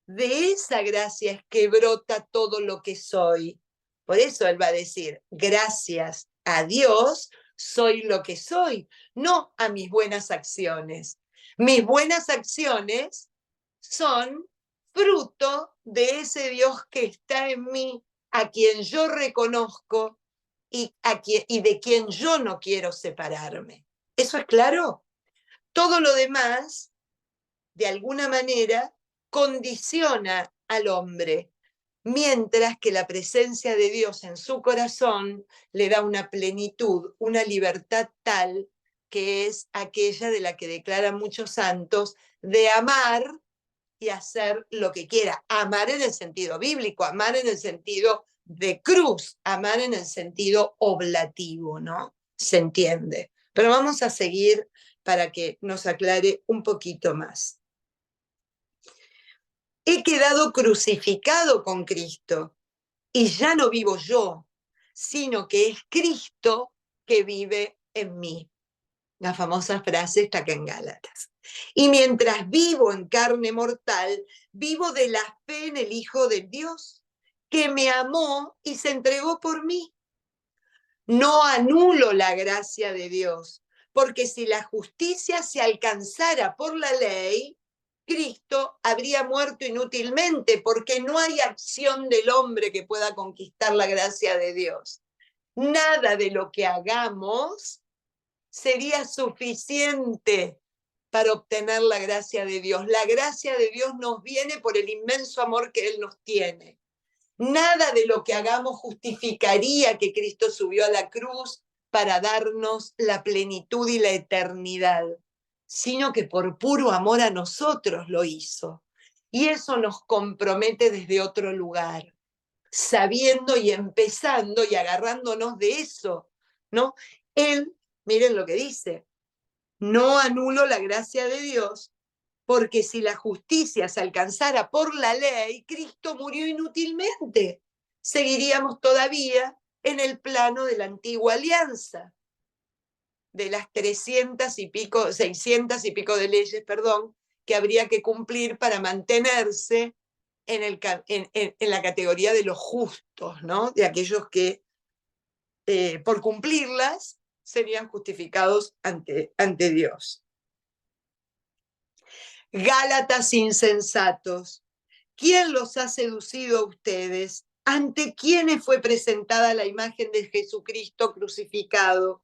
de esa gracia es que brota todo lo que soy. Por eso él va a decir, gracias a Dios soy lo que soy, no a mis buenas acciones. Mis buenas acciones son fruto de ese Dios que está en mí, a quien yo reconozco y de quien yo no quiero separarme. ¿Eso es claro? Todo lo demás, de alguna manera, condiciona al hombre. mientras que la presencia de Dios en su corazón le da una plenitud, una libertad tal que es aquella de la que declaran muchos santos, de amar y hacer lo que quiera. Amar en el sentido bíblico, amar en el sentido de cruz, amar en el sentido oblativo, ¿no? Se entiende. Pero vamos a seguir para que nos aclare un poquito más. He quedado crucificado con Cristo y ya no vivo yo, sino que es Cristo que vive en mí. La famosa frase está acá en Gálatas. Y mientras vivo en carne mortal, vivo de la fe en el Hijo de Dios, que me amó y se entregó por mí. No anulo la gracia de Dios, porque si la justicia se alcanzara por la ley, Cristo habría muerto inútilmente, porque no hay acción del hombre que pueda conquistar la gracia de Dios. Nada de lo que hagamos sería suficiente para obtener la gracia de Dios. La gracia de Dios nos viene por el inmenso amor que Él nos tiene. Nada de lo que hagamos justificaría que Cristo subió a la cruz para darnos la plenitud y la eternidad, sino que por puro amor a nosotros lo hizo. Y eso nos compromete desde otro lugar, sabiendo y empezando y agarrándonos de eso, ¿no? Él, miren lo que dice, no anulo la gracia de Dios, porque si la justicia se alcanzara por la ley, Cristo murió inútilmente. Seguiríamos todavía en el plano de la antigua alianza, de las 300 y pico, 600 y pico de leyes, perdón, que habría que cumplir para mantenerse en la categoría de los justos, ¿no? De aquellos que por cumplirlas serían justificados ante Dios. Gálatas insensatos, ¿quién los ha seducido a ustedes? ¿Ante quiénes fue presentada la imagen de Jesucristo crucificado?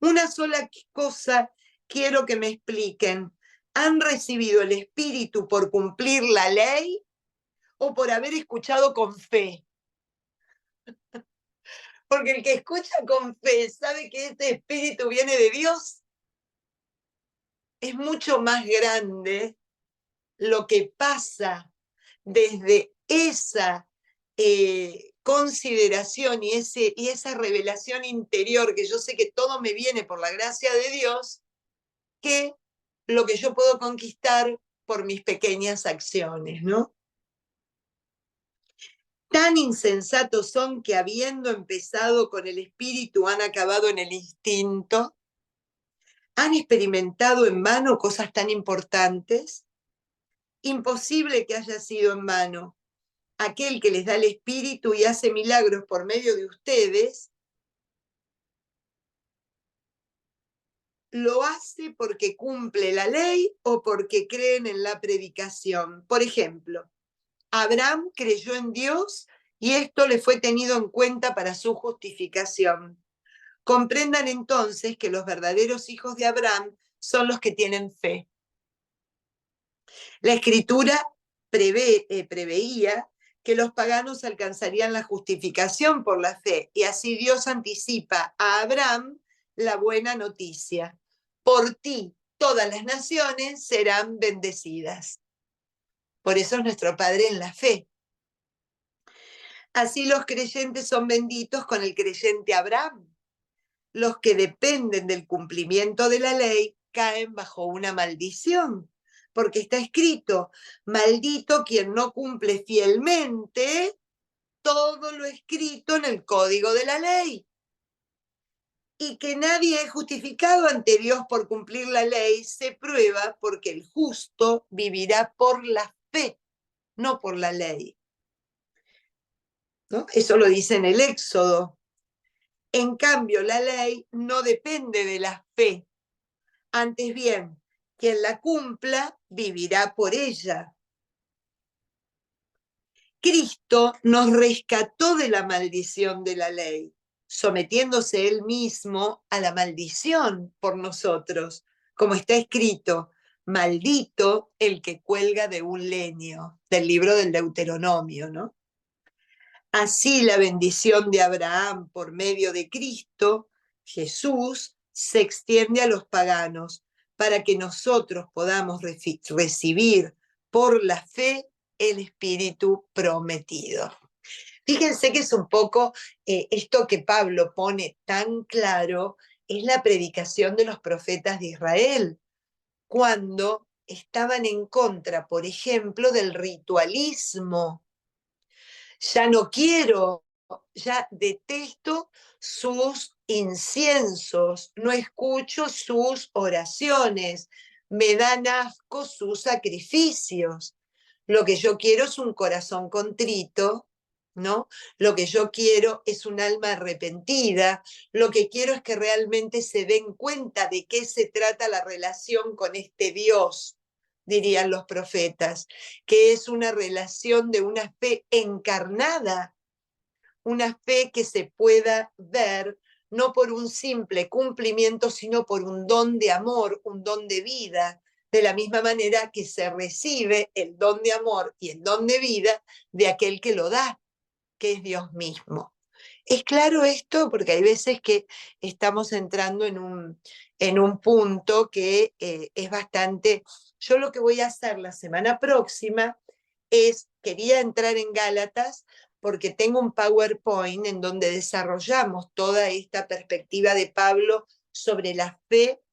Una sola cosa quiero que me expliquen. ¿Han recibido el Espíritu por cumplir la ley o por haber escuchado con fe? Porque el que escucha con fe sabe que este Espíritu viene de Dios. Es mucho más grande lo que pasa desde esa consideración y esa revelación interior, que yo sé que todo me viene por la gracia de Dios, que lo que yo puedo conquistar por mis pequeñas acciones, ¿no? Tan insensatos son que habiendo empezado con el espíritu han acabado en el instinto. ¿Han experimentado en vano cosas tan importantes? Imposible que haya sido en vano. Aquel que les da el espíritu y hace milagros por medio de ustedes, lo hace porque cumple la ley o porque creen en la predicación. Por ejemplo, Abraham creyó en Dios y esto le fue tenido en cuenta para su justificación. Comprendan entonces que los verdaderos hijos de Abraham son los que tienen fe. La Escritura preveía que los paganos alcanzarían la justificación por la fe, y así Dios anticipa a Abraham la buena noticia. Por ti todas las naciones serán bendecidas. Por eso es nuestro Padre en la fe. Así los creyentes son benditos con el creyente Abraham. Los que dependen del cumplimiento de la ley caen bajo una maldición, porque está escrito, maldito quien no cumple fielmente todo lo escrito en el código de la ley. Y que nadie es justificado ante Dios por cumplir la ley se prueba porque el justo vivirá por la fe, no por la ley. ¿No? Eso lo dice en el Éxodo. En cambio, la ley no depende de la fe. Antes bien, quien la cumpla vivirá por ella. Cristo nos rescató de la maldición de la ley, sometiéndose él mismo a la maldición por nosotros, como está escrito, maldito el que cuelga de un leño, del libro del Deuteronomio, ¿no? Así la bendición de Abraham por medio de Cristo, Jesús, se extiende a los paganos para que nosotros podamos recibir por la fe el Espíritu prometido. Fíjense que es un poco esto que Pablo pone tan claro, es la predicación de los profetas de Israel, cuando estaban en contra, por ejemplo, del ritualismo. Ya no quiero, ya detesto sus inciensos, no escucho sus oraciones, me dan asco sus sacrificios. Lo que yo quiero es un corazón contrito, ¿no? Lo que yo quiero es un alma arrepentida, lo que quiero es que realmente se den cuenta de qué se trata la relación con este Dios, dirían los profetas, que es una relación de una fe encarnada, una fe que se pueda ver no por un simple cumplimiento, sino por un don de amor, un don de vida, de la misma manera que se recibe el don de amor y el don de vida de aquel que lo da, que es Dios mismo. ¿Es claro esto? Porque hay veces que estamos entrando en un punto que es bastante... Yo lo que voy a hacer la semana próxima es, quería entrar en Gálatas porque tengo un PowerPoint en donde desarrollamos toda esta perspectiva de Pablo sobre la fe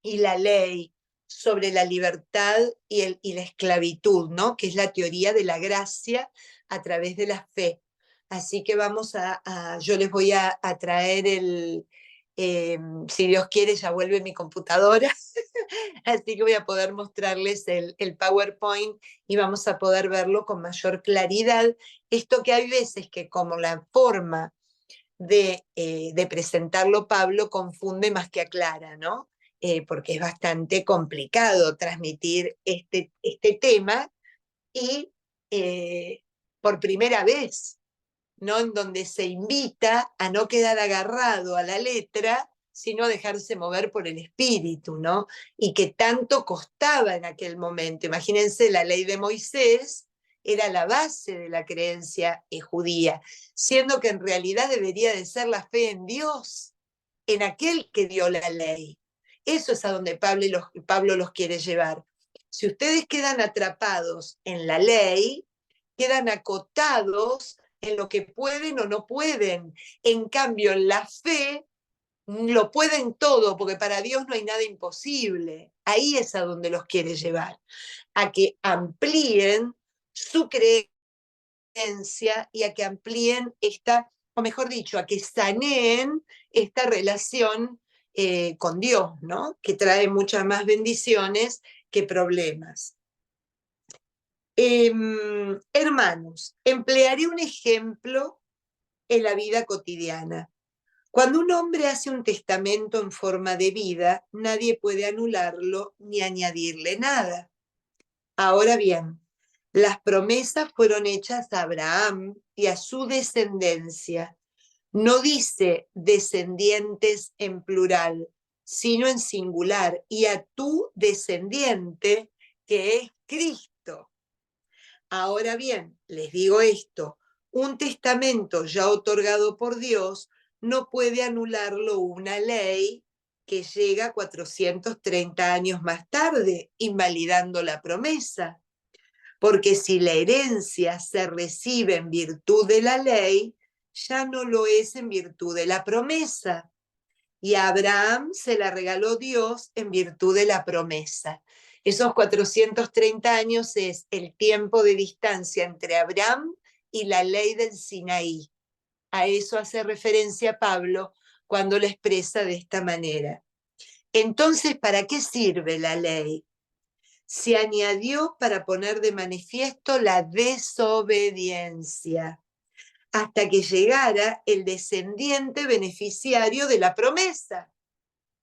y la ley, sobre la libertad y la esclavitud, ¿no? Que es la teoría de la gracia a través de la fe. Así que yo les voy a traer si Dios quiere, ya vuelve mi computadora, así que voy a poder mostrarles el PowerPoint y vamos a poder verlo con mayor claridad. Esto que hay veces que como la forma de presentarlo Pablo confunde más que aclara, ¿no? Porque es bastante complicado transmitir este tema y por primera vez, ¿no? En donde se invita a no quedar agarrado a la letra, sino a dejarse mover por el espíritu, ¿no? Y que tanto costaba en aquel momento. Imagínense, la ley de Moisés era la base de la creencia judía, siendo que en realidad debería de ser la fe en Dios, en aquel que dio la ley. Eso es a donde Pablo los quiere llevar. Si ustedes quedan atrapados en la ley, quedan acotados en lo que pueden o no pueden. En cambio, en la fe lo pueden todo, porque para Dios no hay nada imposible. Ahí es a donde los quiere llevar, a que amplíen su creencia y a que amplíen o mejor dicho, a que saneen esta relación con Dios, ¿no? Que trae muchas más bendiciones que problemas. Hermanos, emplearé un ejemplo en la vida cotidiana. Cuando un hombre hace un testamento en forma de vida, nadie puede anularlo ni añadirle nada. Ahora bien, las promesas fueron hechas a Abraham y a su descendencia. No dice descendientes en plural, sino en singular, y a tu descendiente, que es Cristo. Ahora bien, les digo esto, un testamento ya otorgado por Dios no puede anularlo una ley que llega 430 años más tarde, invalidando la promesa. Porque si la herencia se recibe en virtud de la ley, ya no lo es en virtud de la promesa. Y a Abraham se la regaló Dios en virtud de la promesa. Esos 430 años es el tiempo de distancia entre Abraham y la ley del Sinaí. A eso hace referencia Pablo cuando la expresa de esta manera. Entonces, ¿para qué sirve la ley? Se añadió para poner de manifiesto la desobediencia, hasta que llegara el descendiente beneficiario de la promesa,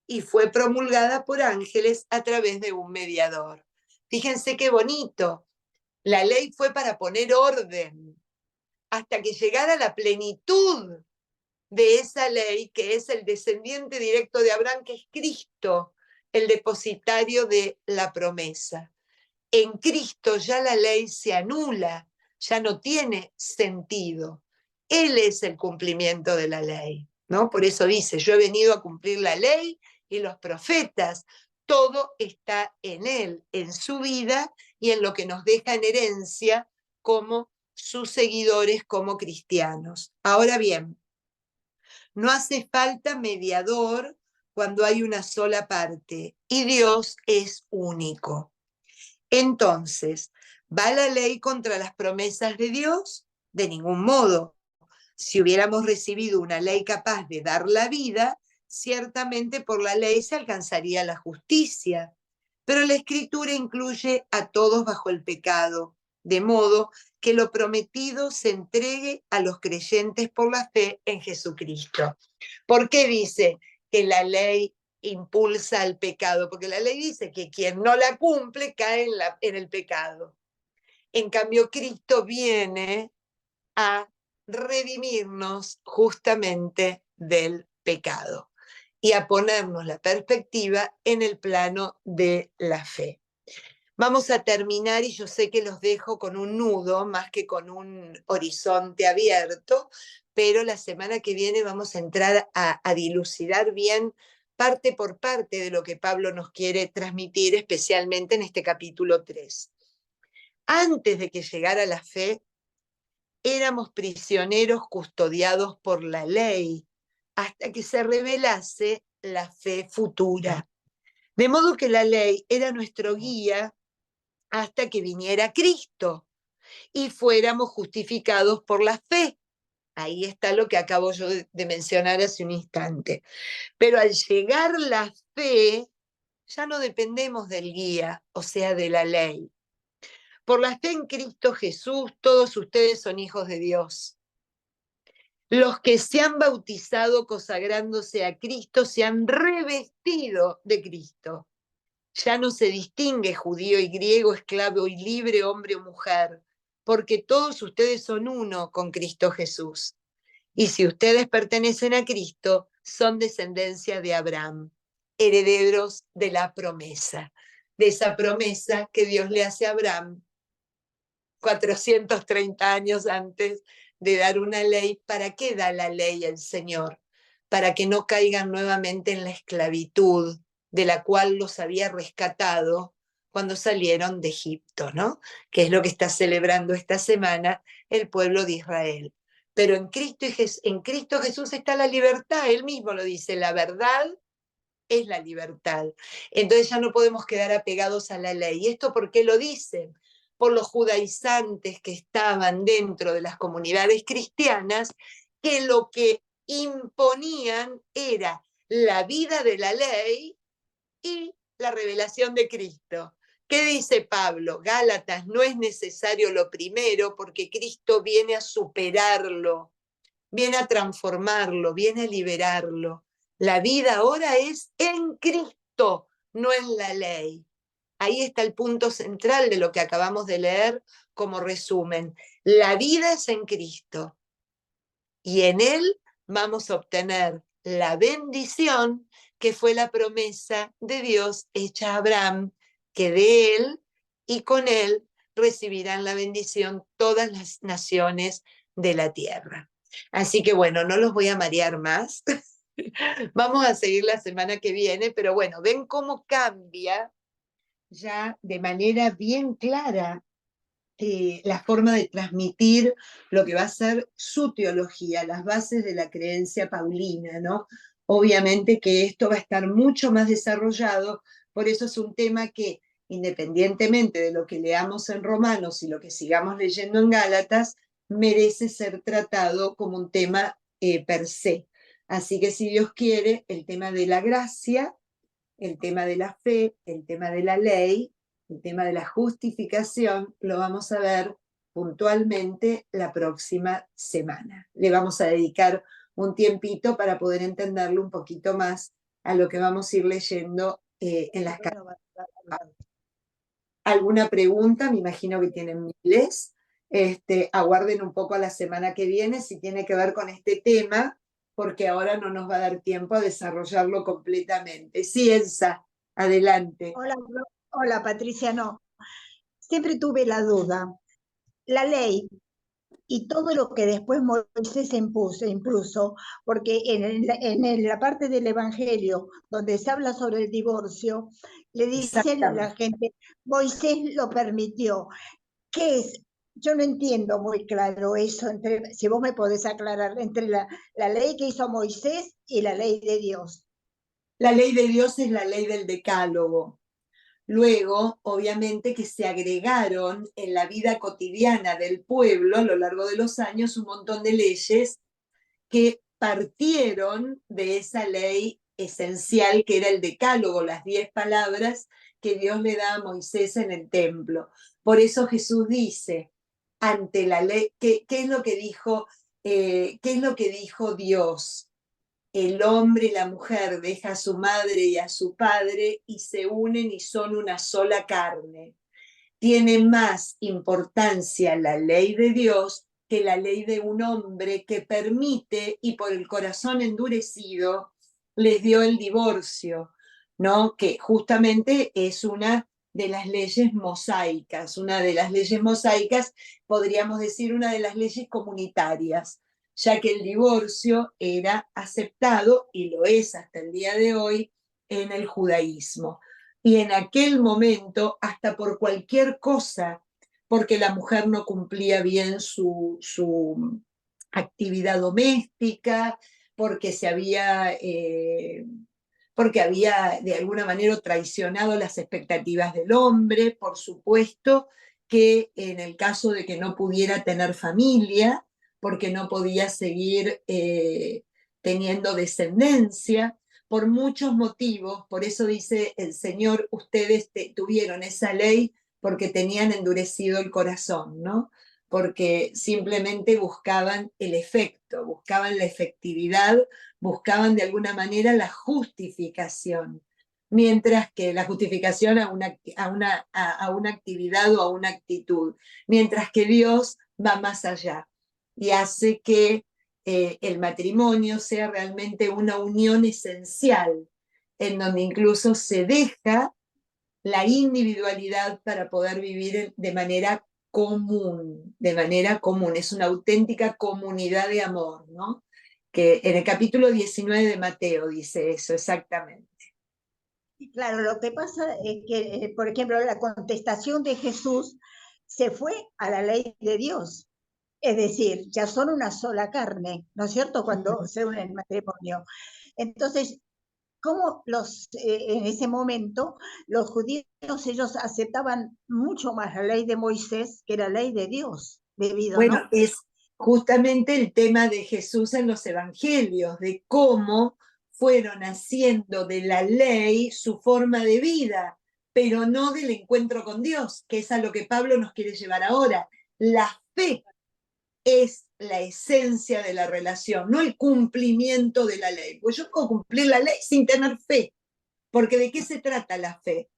y fue promulgada por ángeles a través de un mediador. Fíjense qué bonito. La ley fue para poner orden, hasta que llegara la plenitud de esa ley, que es el descendiente directo de Abraham, que es Cristo, el depositario de la promesa. En Cristo ya la ley se anula, ya no tiene sentido. Él es el cumplimiento de la ley, ¿no? Por eso dice, yo he venido a cumplir la ley y los profetas. Todo está en Él, en su vida y en lo que nos deja en herencia como sus seguidores, como cristianos. Ahora bien, no hace falta mediador cuando hay una sola parte y Dios es único. Entonces, ¿va la ley contra las promesas de Dios? De ningún modo. Si hubiéramos recibido una ley capaz de dar la vida, ciertamente por la ley se alcanzaría la justicia. Pero la Escritura incluye a todos bajo el pecado, de modo que lo prometido se entregue a los creyentes por la fe en Jesucristo. ¿Por qué dice que la ley impulsa al pecado? Porque la ley dice que quien no la cumple cae en el pecado. En cambio, Cristo viene a redimirnos justamente del pecado y a ponernos la perspectiva en el plano de la fe. Vamos a terminar y yo sé que los dejo con un nudo más que con un horizonte abierto, pero la semana que viene vamos a entrar a dilucidar bien parte por parte de lo que Pablo nos quiere transmitir, especialmente en este capítulo 3. Antes de que llegara la fe, éramos prisioneros custodiados por la ley hasta que se revelase la fe futura. De modo que la ley era nuestro guía hasta que viniera Cristo y fuéramos justificados por la fe. Ahí está lo que acabo yo de mencionar hace un instante. Pero al llegar la fe, ya no dependemos del guía, o sea, de la ley. Por la fe en Cristo Jesús, todos ustedes son hijos de Dios. Los que se han bautizado consagrándose a Cristo se han revestido de Cristo. Ya no se distingue judío y griego, esclavo y libre, hombre o mujer, porque todos ustedes son uno con Cristo Jesús. Y si ustedes pertenecen a Cristo, son descendencia de Abraham, herederos de la promesa, de esa promesa que Dios le hace a Abraham 430 años antes de dar una ley. ¿Para qué da la ley el Señor? Para que no caigan nuevamente en la esclavitud de la cual los había rescatado cuando salieron de Egipto, ¿no? Que es lo que está celebrando esta semana el pueblo de Israel. Pero en Cristo Jesús está la libertad, él mismo lo dice, la verdad es la libertad. Entonces ya no podemos quedar apegados a la ley. ¿Y esto por qué lo dicen? Por los judaizantes que estaban dentro de las comunidades cristianas, que lo que imponían era la vida de la ley y la revelación de Cristo. ¿Qué dice Pablo? Gálatas, no es necesario lo primero porque Cristo viene a superarlo, viene a transformarlo, viene a liberarlo. La vida ahora es en Cristo, no en la ley. Ahí está el punto central de lo que acabamos de leer como resumen. La vida es en Cristo y en Él vamos a obtener la bendición que fue la promesa de Dios hecha a Abraham, que de Él y con Él recibirán la bendición todas las naciones de la tierra. Así que bueno, no los voy a marear más. Vamos a seguir la semana que viene, pero bueno, ven cómo cambia ya de manera bien clara la forma de transmitir lo que va a ser su teología, las bases de la creencia paulina, ¿no? Obviamente que esto va a estar mucho más desarrollado, por eso es un tema que, independientemente de lo que leamos en Romanos y lo que sigamos leyendo en Gálatas, merece ser tratado como un tema per se. Así que si Dios quiere, el tema de la gracia, el tema de la fe, el tema de la ley, el tema de la justificación, lo vamos a ver puntualmente la próxima semana. Le vamos a dedicar un tiempito para poder entenderlo un poquito más a lo que vamos a ir leyendo en las cartas. ¿Alguna pregunta? Me imagino que tienen miles. Aguarden un poco a la semana que viene si tiene que ver con este tema, porque ahora no nos va a dar tiempo a desarrollarlo completamente. Sí, Elsa, adelante. Hola, Patricia, no. Siempre tuve la duda. La ley y todo lo que después Moisés impuso, porque en la parte del Evangelio donde se habla sobre el divorcio, le dice la gente, Moisés lo permitió. ¿Qué es? Yo no entiendo muy claro eso, si vos me podés aclarar, entre la ley que hizo Moisés y la ley de Dios. La ley de Dios es la ley del decálogo. Luego, obviamente, que se agregaron en la vida cotidiana del pueblo a lo largo de los años un montón de leyes que partieron de esa ley esencial que era el decálogo, las 10 palabras que Dios le da a Moisés en el templo. Por eso Jesús dice, ante la ley, ¿qué es lo que dijo, qué es lo que dijo Dios? El hombre y la mujer dejan a su madre y a su padre y se unen y son una sola carne. Tiene más importancia la ley de Dios que la ley de un hombre que permite y por el corazón endurecido les dio el divorcio, ¿no? Que justamente es una de las leyes mosaicas, podríamos decir una de las leyes comunitarias, ya que el divorcio era aceptado, y lo es hasta el día de hoy, en el judaísmo. Y en aquel momento, hasta por cualquier cosa, porque la mujer no cumplía bien su actividad doméstica, porque porque había de alguna manera traicionado las expectativas del hombre, por supuesto que en el caso de que no pudiera tener familia, porque no podía seguir teniendo descendencia, por muchos motivos. Por eso dice el Señor, ustedes tuvieron esa ley porque tenían endurecido el corazón, ¿no? Porque simplemente buscaban el efecto, buscaban la efectividad, buscaban de alguna manera la justificación, mientras que la justificación a una actividad o a una actitud, mientras que Dios va más allá y hace que el matrimonio sea realmente una unión esencial, en donde incluso se deja la individualidad para poder vivir de manera común, es una auténtica comunidad de amor, ¿no? Que en el capítulo 19 de Mateo dice eso exactamente. Claro, lo que pasa es que, por ejemplo, la contestación de Jesús se fue a la ley de Dios. Es decir, ya son una sola carne, ¿no es cierto? Cuando se unen en matrimonio. Entonces, ¿cómo en ese momento los judíos, ellos aceptaban mucho más la ley de Moisés que la ley de Dios, debido, bueno, ¿no? Es justamente el tema de Jesús en los evangelios, de cómo fueron haciendo de la ley su forma de vida, pero no del encuentro con Dios, que es a lo que Pablo nos quiere llevar ahora. La fe es la esencia de la relación, no el cumplimiento de la ley. Pues yo puedo cumplir la ley sin tener fe, porque ¿de qué se trata la fe?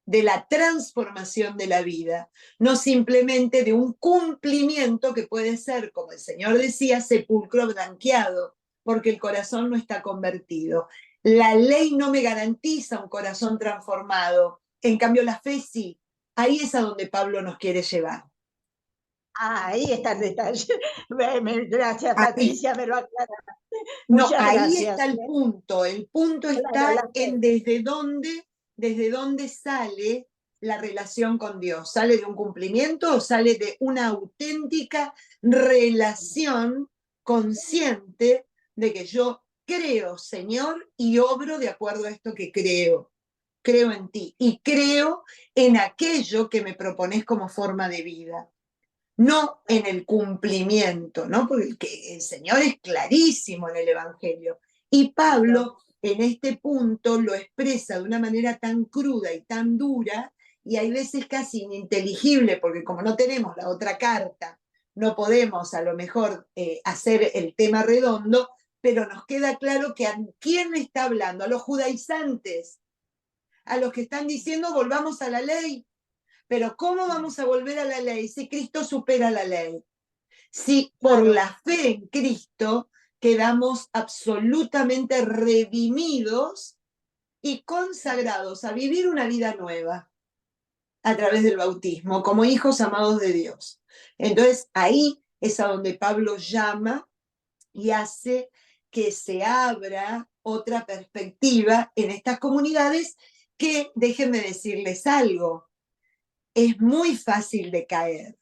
De la transformación de la vida, no simplemente de un cumplimiento que puede ser, como el Señor decía, sepulcro blanqueado, porque el corazón no está convertido. La ley no me garantiza un corazón transformado, en cambio la fe sí. Ahí es a donde Pablo nos quiere llevar. Ahí está el detalle. Gracias, Ahí. Patricia, me lo aclara. No, Muchas ahí gracias. está el punto. El punto está en desde dónde sale la relación con Dios. ¿Sale de un cumplimiento o sale de una auténtica relación consciente de que yo creo, Señor, y obro de acuerdo a esto que creo? Creo en ti y creo en aquello que me propones como forma de vida, no en el cumplimiento, ¿no? Porque el Señor es clarísimo en el Evangelio. Y Pablo en este punto lo expresa de una manera tan cruda y tan dura, y hay veces casi ininteligible, porque como no tenemos la otra carta, no podemos a lo mejor hacer el tema redondo, pero nos queda claro que a quién le está hablando, a los judaizantes, a los que están diciendo volvamos a la ley. Pero ¿cómo vamos a volver a la ley si Cristo supera la ley? Si por la fe en Cristo quedamos absolutamente redimidos y consagrados a vivir una vida nueva a través del bautismo, como hijos amados de Dios. Entonces ahí es a donde Pablo llama y hace que se abra otra perspectiva en estas comunidades que, déjenme decirles algo, es muy fácil de caer.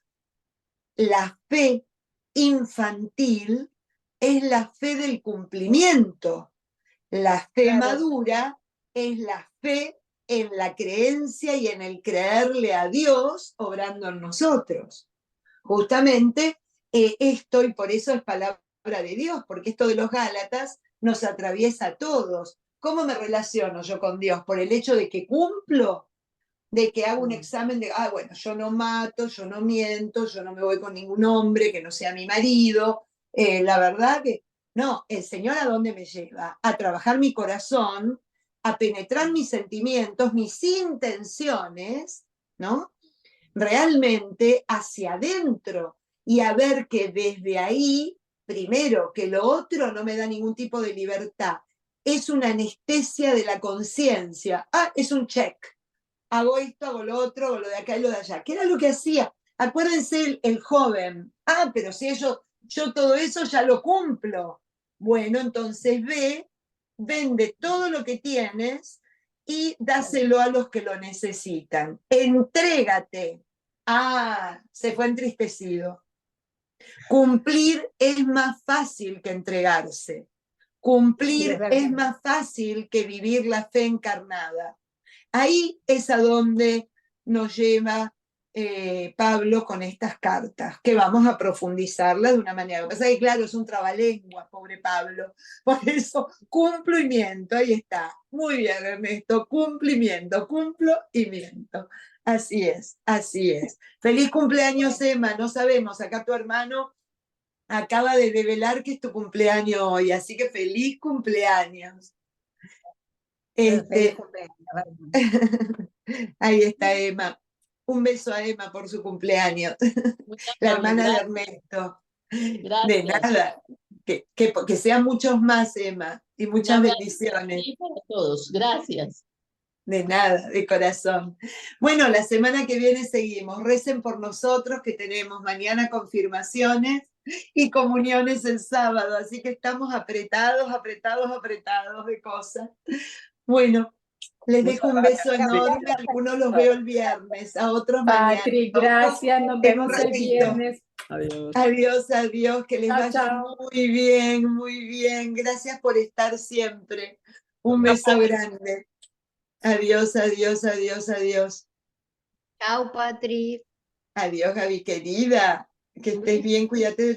La fe infantil es la fe del cumplimiento. La fe madura es la fe en la creencia y en el creerle a Dios obrando en nosotros. Justamente esto, y por eso es palabra de Dios, porque esto de los Gálatas nos atraviesa a todos. ¿Cómo me relaciono yo con Dios? ¿Por el hecho de que cumplo? ¿De que hago un examen de, bueno, yo no mato, yo no miento, yo no me voy con ningún hombre que no sea mi marido? La verdad que no, el Señor ¿a dónde me lleva? A trabajar mi corazón, a penetrar mis sentimientos, mis intenciones, ¿no? Realmente hacia adentro y a ver que desde ahí, primero, que lo otro no me da ningún tipo de libertad. Es una anestesia de la conciencia. Es un check. Hago esto, hago lo otro, hago lo de acá y lo de allá. ¿Qué era lo que hacía? Acuérdense el joven. Pero si yo todo eso ya lo cumplo. Bueno, entonces vende todo lo que tienes y dáselo a los que lo necesitan. Entrégate. Se fue entristecido. Cumplir es más fácil que entregarse. Cumplir es más fácil que vivir la fe encarnada. Ahí es a donde nos lleva Pablo con estas cartas, que vamos a profundizarlas de una manera. Lo que pasa es que, claro, es un trabalengua, pobre Pablo. Por eso, cumplimiento, ahí está. Muy bien, Ernesto, cumplimiento, cumplo y miento. Así es, así es. Feliz cumpleaños, Emma. No sabemos, acá tu hermano acaba de revelar que es tu cumpleaños hoy, así que feliz cumpleaños. Feliz cumpleaños. Ahí está Emma. Un beso a Emma por su cumpleaños. La hermana de Ernesto. Gracias. De nada. Que sean muchos más, Emma, y muchas bendiciones. Para todos. Gracias. De nada, de corazón. Bueno, la semana que viene seguimos. Recen por nosotros, que tenemos mañana confirmaciones y comuniones el sábado, así que estamos apretados de cosas. Bueno, les dejo un beso enorme. A algunos los veo el viernes, a otros mañana. Patri, gracias. Nos vemos el viernes. Adiós. Adiós. Que les vaya muy bien, muy bien. Gracias por estar siempre. Un beso grande. Adiós, adiós, adiós, adiós. Chao, Patri. Adiós, Gaby, querida. Que estés bien, cuídate del